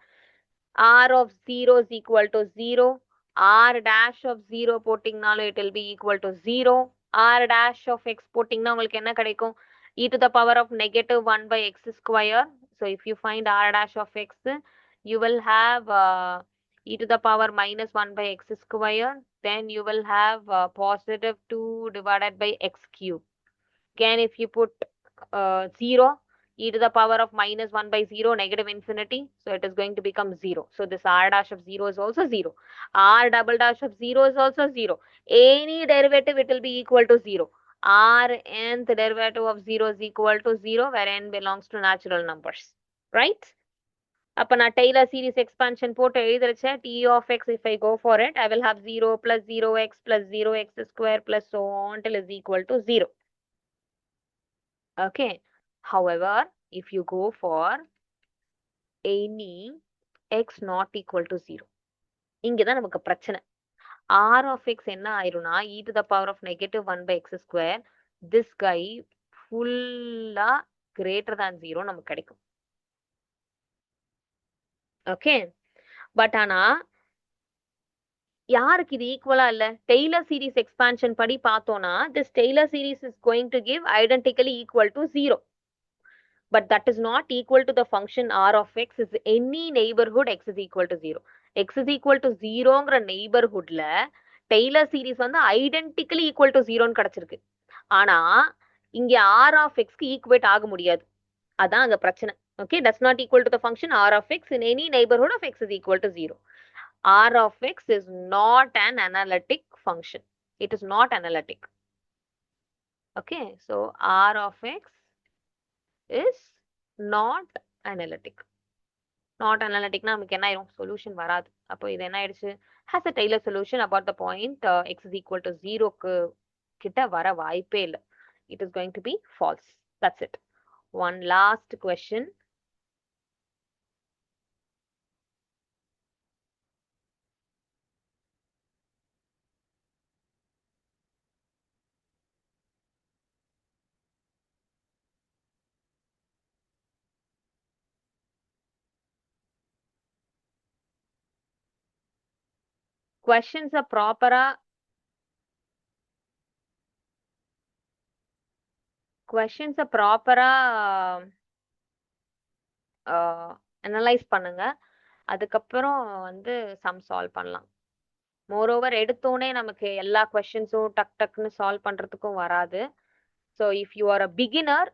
r of 0 is equal to 0. r dash of 0 போட்டிங்கனாலும் it will be equal to 0. r dash of x போட்டிங்கன்னா உங்களுக்கு என்ன கிடைக்கும்? e to the power of negative 1 by x square. So if you find r dash of x, you will have e to the power minus 1 by x square. Then you will have positive 2 divided by x cube. Again, if you put 0, e to the power of minus 1 by 0, negative infinity. So it is going to become 0. So this r dash of 0 is also 0. r double dash of 0 is also 0. Any derivative, it will be equal to 0. r nth derivative of 0 is equal to 0, where n belongs to natural numbers. Right? அப்போ நான் Taylor series expansion போட்டு எழுதிருச்சேன். t of x, if I go for it, I will have 0 plus 0x plus 0x square plus so on till is equal to 0. Okay. However, if you go for any x not equal to 0, இங்கதான் நமக்கு பிரச்சனை. r of x என்ன ஆயிரும்னா e to the power of negative 1 by x square, this guy full-ஆ greater than 0 நமக்கு கிடைக்கும். Okay, but ஆனா யாருக்கு இது ஈக்குவலா இல்ல? டெய்லர் சீரிஸ் எக்ஸ்பான்ஷன் படி பார்த்தோம்னா this Taylor series is going to give identically equal to 0. But that is not equal to the function r of x is any neighborhood x is equal to 0. x is equal to 0ங்கிற neighborhoodல Taylor series வந்து identically equal to ஜீரோன்னு கிடைச்சிருக்கு. ஆனா இங்க R of எக்ஸ்க்கு equate ஆக முடியாது. அதான் அங்க பிரச்சனை. Okay, does not equal to the function r of x in any neighbourhood of x is equal to zero. R of x is not an analytic function. It is not analytic. Okay, so R of x is not analytic. Not analytic னா நமக்கு என்ன ஆயிரும்? Solution வராது. அப்போ இது என்ன ஆயிடுச்சு? Has a Taylor solution about the point x is equal to 0க்கு கிட்ட வர வாய்ப்பே இல்லை. It is going to be false. That's it. One last question. Questions are ப்ராப்பரா அனலைஸ் பண்ணுங்க. அதுக்கப்புறம் வந்து சம் சால்வ் பண்ணலாம். மோரோவர் எடுத்தோனே நமக்கு எல்லா கொஸ்டின்ஸும் டக் டக்குன்னு சால்வ் பண்றதுக்கும் வராது. So if you are a beginner,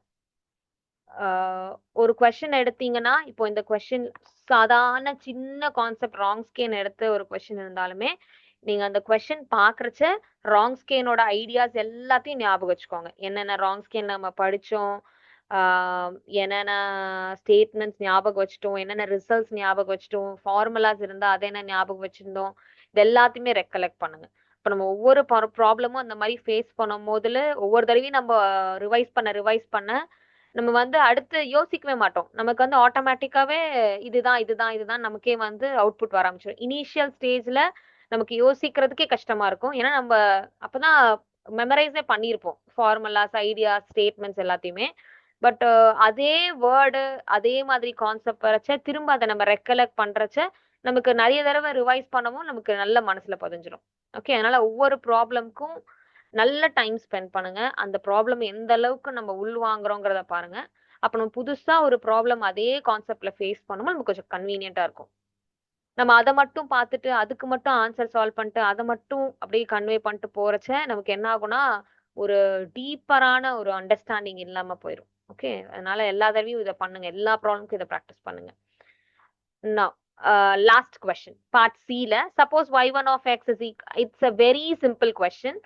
ஒரு கொஸ்டின் எடுத்தீங்கன்னா, இப்போ இந்த கொஸ்டின் சாதாரண சின்ன கான்செப்ட் ராங் ஸ்கேன் எடுத்து ஒரு கொஸ்டின் இருந்தாலுமே நீங்க அந்த கொஸ்டின் பாக்குறச்ச ராங் ஸ்கேனோட ஐடியாஸ் எல்லாத்தையும் ஞாபகம் வச்சுக்கோங்க. என்னென்ன ராங் ஸ்கேன் நம்ம படிச்சோம், என்னென்ன ஸ்டேட்மெண்ட்ஸ் ஞாபகம் வச்சுட்டோம், என்னென்ன ரிசல்ட்ஸ் ஞாபகம் வச்சுட்டோம், ஃபார்முலாஸ் இருந்தா அதை என்ன ஞாபகம் வச்சிருந்தோம், இது எல்லாத்தையுமே ரெக்கலெக்ட் பண்ணுங்க. இப்போ நம்ம ஒவ்வொரு ப்ராப்ளமும் அந்த மாதிரி ஃபேஸ் பண்ணும் போதுல ஒவ்வொரு தடவையும் நம்ம ரிவைஸ் பண்ண நம்ம வந்து அடுத்து யோசிக்கவே மாட்டோம். நமக்கு வந்து ஆட்டோமேட்டிக்காவே இதுதான் நமக்கே வந்து அவுட்புட் வர ஆரம்பிச்சிடும். இனிஷியல் ஸ்டேஜ்ல நமக்கு யோசிக்கிறதுக்கே கஷ்டமா இருக்கும். ஏன்னா நம்ம அப்பதான் மெமரைஸே பண்ணியிருப்போம் ஃபார்முலாஸ், ஐடியாஸ், ஸ்டேட்மெண்ட்ஸ் எல்லாத்தையுமே. பட் அதே வேர்டு அதே மாதிரி கான்செப்ட் வரைச்ச திரும்ப அதை நம்ம ரெக்கலெக்ட் பண்றச்ச நமக்கு நிறைய தடவை ரிவைஸ் பண்ணவும் நமக்கு நல்ல மனசுல பதிஞ்சிடும். ஓகே, அதனால ஒவ்வொரு ப்ராப்ளம்க்கும் நல்ல டைம் ஸ்பெண்ட் பண்ணுங்க. அந்த ப்ராப்ளம் எந்த அளவுக்கு நம்ம உள்வாங்குறோங்கிறத பாருங்க. அப்ப நம்ம புதுசா ஒரு ப்ராப்ளம் அதே கான்செப்ட்ல ஃபேஸ் பண்ணும்போது நமக்கு கொஞ்சம் கன்வீனியன்ட்டா இருக்கும். நம்ம அதை மட்டும் பார்த்துட்டு அதுக்கு மட்டும் ஆன்சர் சால்வ் பண்ணிட்டு அதை மட்டும் அப்படியே கன்வே பண்ணிட்டு போறச்ச நமக்கு என்ன ஆகும்னா ஒரு டீப்பரான ஒரு அண்டர்ஸ்டாண்டிங் இல்லாம போயிடும். ஓகே, அதனால எல்லா தடவையும் இதை பண்ணுங்க. எல்லா ப்ராப்ளம்க்கும் இதை ப்ராக்டிஸ் பண்ணுங்க. Now, last question, part C la, suppose y1 of x is it's a very simple question.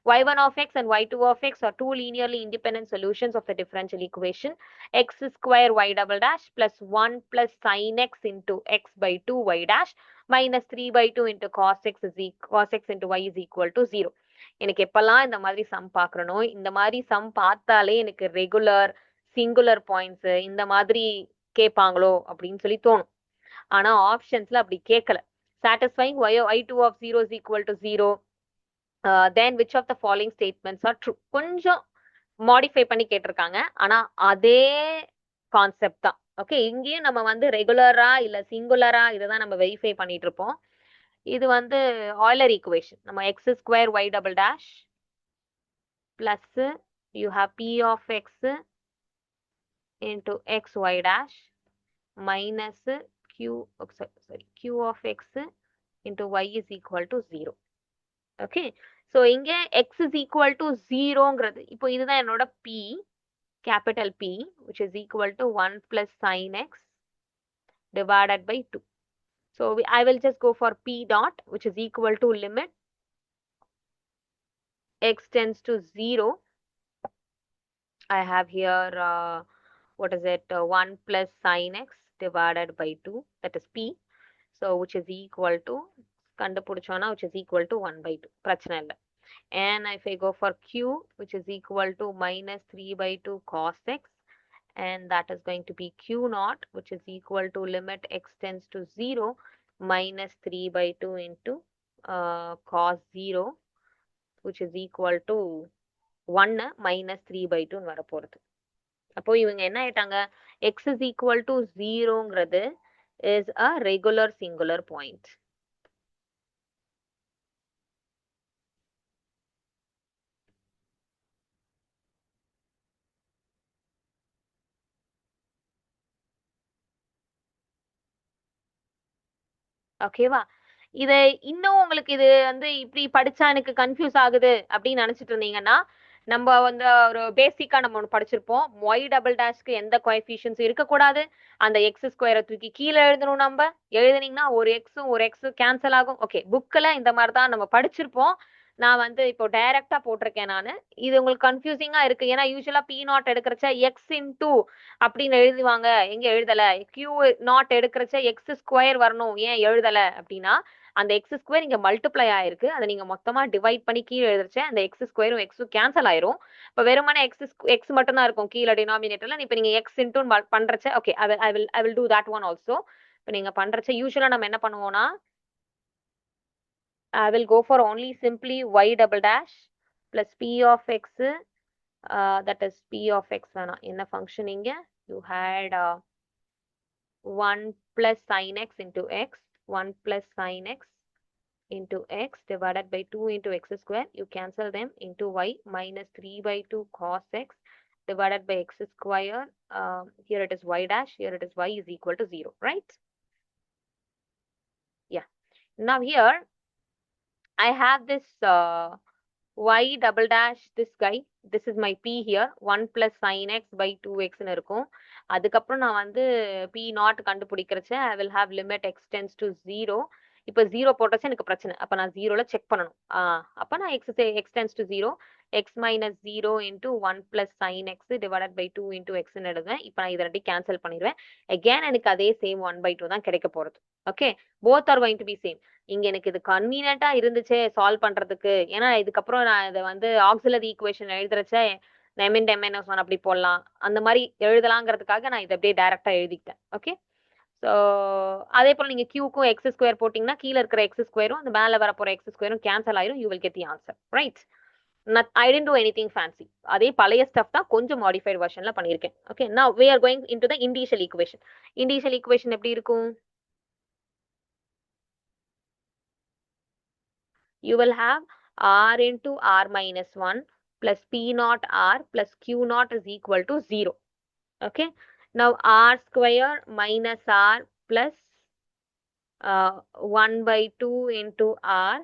y1 of x and y2 of x are two linearly independent solutions of the differential equation x square y double dash plus 1 plus sin x into x by 2 y dash minus 3 by 2 into cos x into y is equal to 0. எனக்கு எப்பெல்லாம் இந்த மாதிரி some பார்க்கறனோ, இந்த மாதிரி some பார்த்தாலே எனக்கு regular singular points இந்த மாதிரி கேட்பாங்களோ அப்படின்னு சொல்லி தோணும். ஆனா ஆப்ஷன்ஸ்ல அப்படி கேட்கல. satisfying y2 of 0 is equal to 0, then which of the following statements are true. கொஞ்சம் மாடிஃபை பண்ணி கேட்டிருக்காங்க. ஆனா அதே கான்செப்ட் தான். ஓகே, இங்கேயும் நம்ம வந்து ரெகுலரா இல்ல சிங்குலரா இதை நம்ம வெரிஃபை பண்ணிட்டு இருப்போம். இது வந்து ஆய்லர் ஈக்குவேஷன். நம்ம x square y double dash plus you have p of X into x y dash minus q of x into y is equal to 0. Okay, so இங்க x is equal to 0ங்கிறது இப்போ இதுதான் என்னோட p, capital P, which is equal to 1 plus sin x divided by 2. So I will just go for p dot, which is equal to limit x tends to 0. I have here what is it, 1 plus sin x divided by 2, that is p. So which is equal to கண்டுபிடிச்சோம்னா which is equal to 1 by 2, பிரச்சனை இல்லை. And if I go for q, which is equal to minus 3 by 2 cos x, and that is going to be q naught, which is equal to limit x tends to 0 minus 3 by 2 into cos 0, which is equal to 1 minus 3 by 2 வர போறது. அப்போ இவங்க என்ன ஆயிட்டாங்க, x is equal to 0ங்கிறது is a regular singular point. ஓகேவா? இது இன்னும் உங்களுக்கு இது வந்து இப்படி படிச்சா எனக்கு கன்ஃபியூஸ் ஆகுது அப்படின்னு நினைச்சிட்டு இருந்தீங்கன்னா, நம்ம வந்து ஒரு பேசிக்கா நம்ம ஒன்று படிச்சிருப்போம். ஒய் டபுள் டேஷ்க்கு எந்த கோஎஃபிஷியன்ஸ் இருக்கக்கூடாது. அந்த எக்ஸ் ஸ்கொயரை தூக்கி கீழே எழுதணும் நம்ம. எழுதுனீங்கன்னா ஒரு எக்ஸும் ஒரு எக்ஸும் கேன்சல் ஆகும். ஓகே, புக்கில் இந்த மாதிரி தான் நம்ம படிச்சிருப்போம். நான் வந்து இப்போ டைரக்டா போட்டிருக்கேன் நான். இது உங்களுக்கு கன்ஃபியூசிங்கா இருக்கு. ஏன்னா யூஸ்வலா பி நாட் எடுக்கிறச்ச எக்ஸ் இன்டூ அப்படின்னு எழுதுவாங்க. எங்க எழுதல. கியூ நாட் எடுக்கிறச்ச எக்ஸ் ஸ்கொயர் வரணும். ஏன் எழுதல அப்படின்னா, அந்த எக்ஸ் ஸ்கொயர் இங்க மல்டிப்ளை ஆயிருக்கு. அதை நீங்க மொத்தமா டிவைட் பண்ணி கீழே எழுதுறச்ச அந்த எக்ஸ் ஸ்கொயரும் எக்ஸும் கேன்சல் ஆயிரும். இப்போ வெறுமனே எக்ஸ் மட்டும் தான் இருக்கும் கீழே டினாமினேட்டர்ல. இப்போ நீங்க எக்ஸ் இன்டூ பண்றச்ச okay, I will do that one also. இப்போ நீங்க பண்றச்ச யூஸ்வலா நம்ம என்ன பண்ணுவோம்னா, I will go for only simply y double dash plus p of x, that is p of x வேணாம். என்ன function இங்க? You had 1 plus sin x into x, 1 plus sin x into x divided by 2 into x square. You cancel them into y minus 3 by 2 cos x divided by x square. Here it is y dash, here it is y is equal to 0, right? Yeah. Now here I have this y double dash this guy. This is my p here. 1 plus sin x by 2x ன்னு இருக்கும். அதுக்கப்புறம் நான் வந்து p naught கண்டுபிடிக்கிறச்ச I will have limit x tends to 0. இப்போ 0 போட்டச்ச எனக்கு பிரச்சனை. அப்போ நான் 0ல செக் பண்ணணும். அப்போ நான் x tends to 0, x minus 0 into 1 plus sin x divided by 2 into x ன்னு எழுதுவேன். இப்போ நான் இதை ரெண்டையும் கேன்சல் பண்ணிடுவேன். again எனக்கு அதே சேம் 1/2 தான் கிடைக்க போறது. Okay, both are going to be same. இங்க எனக்கு இது கன்வீனியன்ட்டா இருந்துச்சே சால்வ் பண்றதுக்கு. ஏன்னா இதுக்கப்புறம் நான் இதை வந்து ஆக்சிலரி ஈக்குவேஷன் எழுதுறச்ச m(n)(1) அப்படி போடலாம். அந்த மாதிரி எழுதலாங்கிறதுக்காக நான் இதை அப்படியே டைரக்டா எழுதிக்கிட்டேன். ஓகே, ஸோ அதே போல நீங்க கியூக்கும் எக்ஸ் ஸ்கொயர் போட்டீங்கன்னா கீழே இருக்கிற எக்ஸ் ஸ்கொயரும் அந்த மேலே வரப்போற எக்ஸ் ஸ்கொயரும் கேன்சல் ஆயிரும். You will get the answer, right? I didn't do anything fancy. அதே பழைய ஸ்டஃப் தான், கொஞ்சம் மாடிஃபைட் வெர்ஷன்ல பண்ணியிருக்கேன். Okay, now we are going into the indicial equation. Indicial equation எப்படி இருக்கும்? You will have r into r minus 1 plus p naught r plus q naught is equal to 0. Okay, now r square minus r plus 1 by 2 into r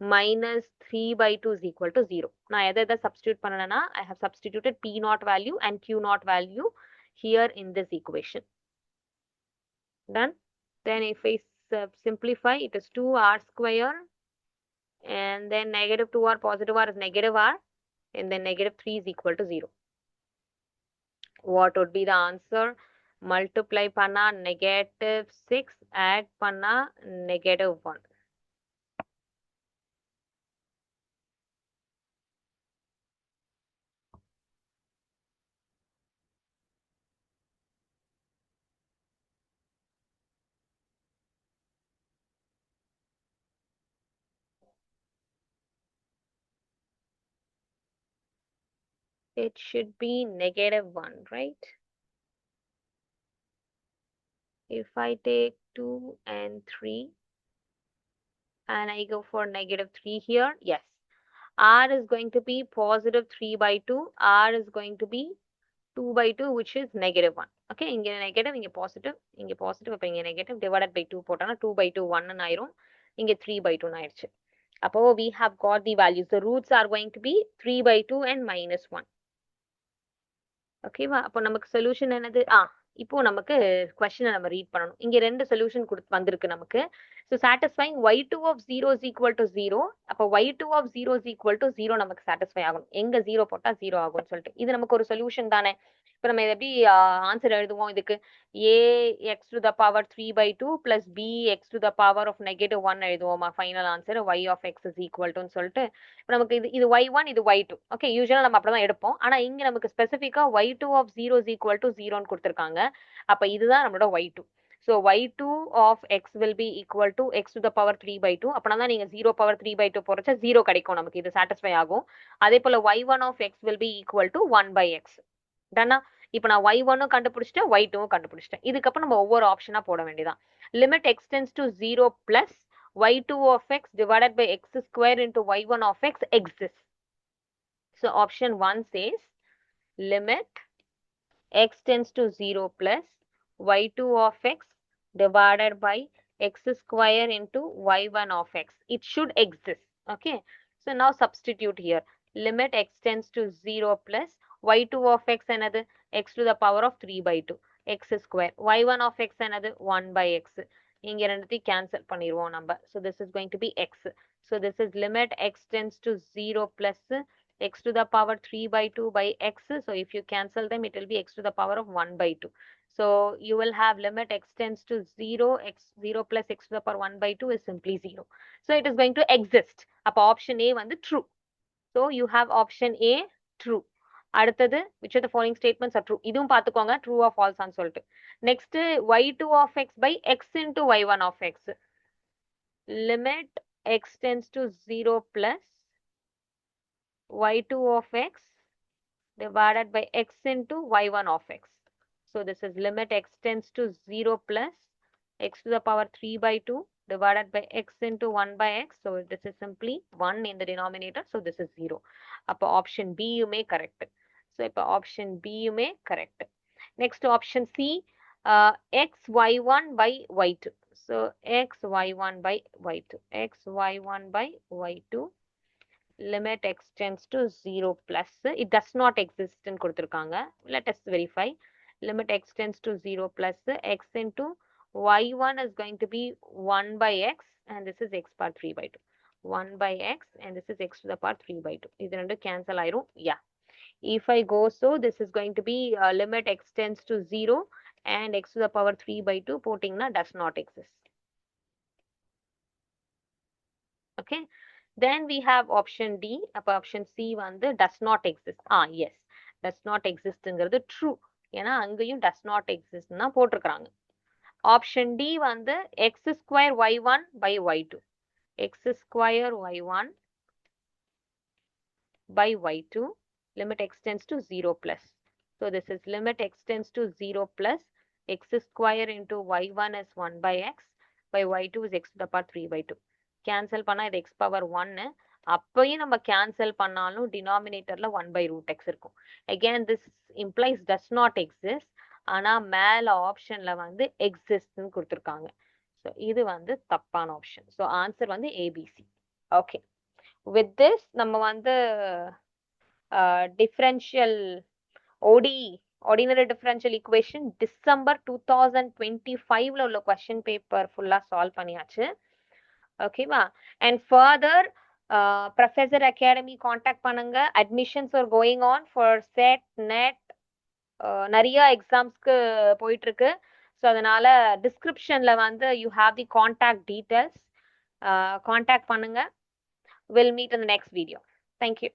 minus 3 by 2 is equal to 0. நான் எதை substitute பண்ணனா, I have substituted p naught value and q naught value here in this equation. Done. Then if I simplify, it is 2r square and then negative 2r positive r is negative r and then negative 3 is equal to 0. What would be the answer? Multiply panna negative 6, add panna negative 1. It should be negative 1, right? If I take 2 and 3 and I go for negative 3 here, yes. R is going to be positive 3 by 2. R is going to be 2 by 2, which is negative 1. Okay, இங்க negative, இங்க positive, இங்க positive, அப்ப இங்க negative, divided by 2 போட்டானா 2 by 2 1 ன்னு ஆயிரும். இங்க 3 by 2 ஆயிடுச்சு. அப்போ we have got the values. The roots are going to be 3 by 2 and minus 1. ஓகேவா? அப்போ நமக்கு சொல்யூஷன் என்னது? இப்போ நமக்கு கொஸ்டினை நம்ம ரீட் பண்ணணும். இங்க ரெண்டு சொல்யூஷன் வந்திருக்கு நமக்கு. So satisfying y2 of 0 is equal to 0. அப்போ y2 of 0 is equal to 0 நமக்கு சாட்டிஸ்ஃபை ஆகணும். எங்க 0 போட்டா 0 ஆகும்னு சொல்லிட்டு இது நமக்கு ஒரு சொல்யூஷன் தானே. இப்போ நம்ம எப்படி ஆன்சர் எழுதுவோம் இதுக்கு? ax to the power 3 by 2 plus bx to the power of negative 1 எழுதுவோமா? Final answer y of x is equal to சொல்லிட்டு இப்போ நமக்கு இது y1 இது y2. ஓகே, யூஸ்வலா நம்ம அப்படிதான் எடுப்போம். ஆனா இங்க நமக்கு ஸ்பெசிஃபிக்கா y2 of 0 is equal to 0ன்னு கொடுத்துருக்காங்க. அப்ப இதுதான் நம்மளோட y2. So y2 of x will be equal to x to the power 3 by 2. அப்பனா தான் நீங்க 0 power 3 by 2 போறச்ச 0 கிடைக்கும் நமக்கு. இது சாட்டிஸ்ஃபை ஆகும். அதே போல y1 of x will be equal to 1 by x. டன்னா? இப்போ நான் y1 கண்டுபிடிச்சிட்டேன், y2 கண்டுபிடிச்சிட்டேன். இதுக்கப்புறம் நம்ம ஒவ்வொரு ஆப்ஷனா போட வேண்டியதான். limit x tends to 0 plus y2 of x divided by x square into y1 of x exists. So option 1 says limit x tends to 0 plus y2 of x divided by x square into y1 of x. It should exist. Okay. So now substitute here. Limit x tends to 0 plus y2 of x another x to the power of 3 by 2 x square. Y1 of x another 1 by x. இங்க ரெண்டுத்தையும் cancel பண்ணிடுவோம் நம்ம. So this is going to be x. So this is limit x tends to 0 plus x to the power 3 by 2 by x. So if you cancel them, it will be x to the power of 1 by 2. So you will have limit x tends to 0, x 0 plus x to the power 1 by 2 is simply 0. So it is going to exist. அப்போ option A வந்து true. So you have option A true. அடுத்தது which of the following statements are true? இதுவும் பார்த்துக்கோங்க true or false ஆன்னு சொல்லிட்டு. Next y2 of x by x into y1 of x. Limit x tends to 0 plus y2 of x divided by x into y1 of x. So this is limit x tends to 0 plus x to the power 3 by 2 divided by x into 1 by x. So this is simply 1 in the denominator. So this is 0. Appo option B you may correct. So appo option B you may correct. Next option C, x y1 by y2. So x y1 by y2. X y1 by y2. Limit x tends to 0 plus. It does not exist in கொடுத்திருக்காங்க. Let us verify. Limit x tends to 0 plus x into y1 is going to be 1 by x and this is x power 3 by 2. 1 by x and this is x to the power 3 by 2. இது ரெண்டு cancel ஆயிரும். Yeah. If I go so, this is going to be limit x tends to 0 and x to the power 3 by 2 போட்டிங்கன்னா does not exist. Okay. Then we have option D. அப்போ option C வந்து does not exist. Yes. Does not existங்கிறது true. ஏன்னா அங்கேயும் does not exist தான் போட்டிருக்கிறாங்க. Option D வந்து x square y1 by y2. X square y1 by y2. Limit x tends to 0 plus. So this is limit x tends to 0 plus x square into y1 is 1 by x by y2 is x to the power 3 by 2. Cancel பண்ணா இது x power 1. அப்பையும் நம்ம cancel பண்ணாலும் denominatorல 1 by root x இருக்கும். Again this implies does not exist. ஆனா மேல ஆப்ஷன்ல வந்து existன்னு கொடுத்திருக்காங்க. So இது வந்து தப்பான ஆப்ஷன். So answer வந்து ABC. Okay. With this நம்ம வந்து differential ODE ordinary differential equation December 2025ல உள்ள question paper full-ஆ solve பண்ணியாச்சு. ஓகேவா? And further Professor Academy contact பண்ணுங்க. Admissions are going on for set, net, நிறைய எக்ஸாம்ஸ்க்கு போயிட்டு இருக்கு. ஸோ அதனால டிஸ்கிரிப்ஷன்ல வந்து you have the contact details. Contact பண்ணுங்க. We'll meet in the next video. Thank you.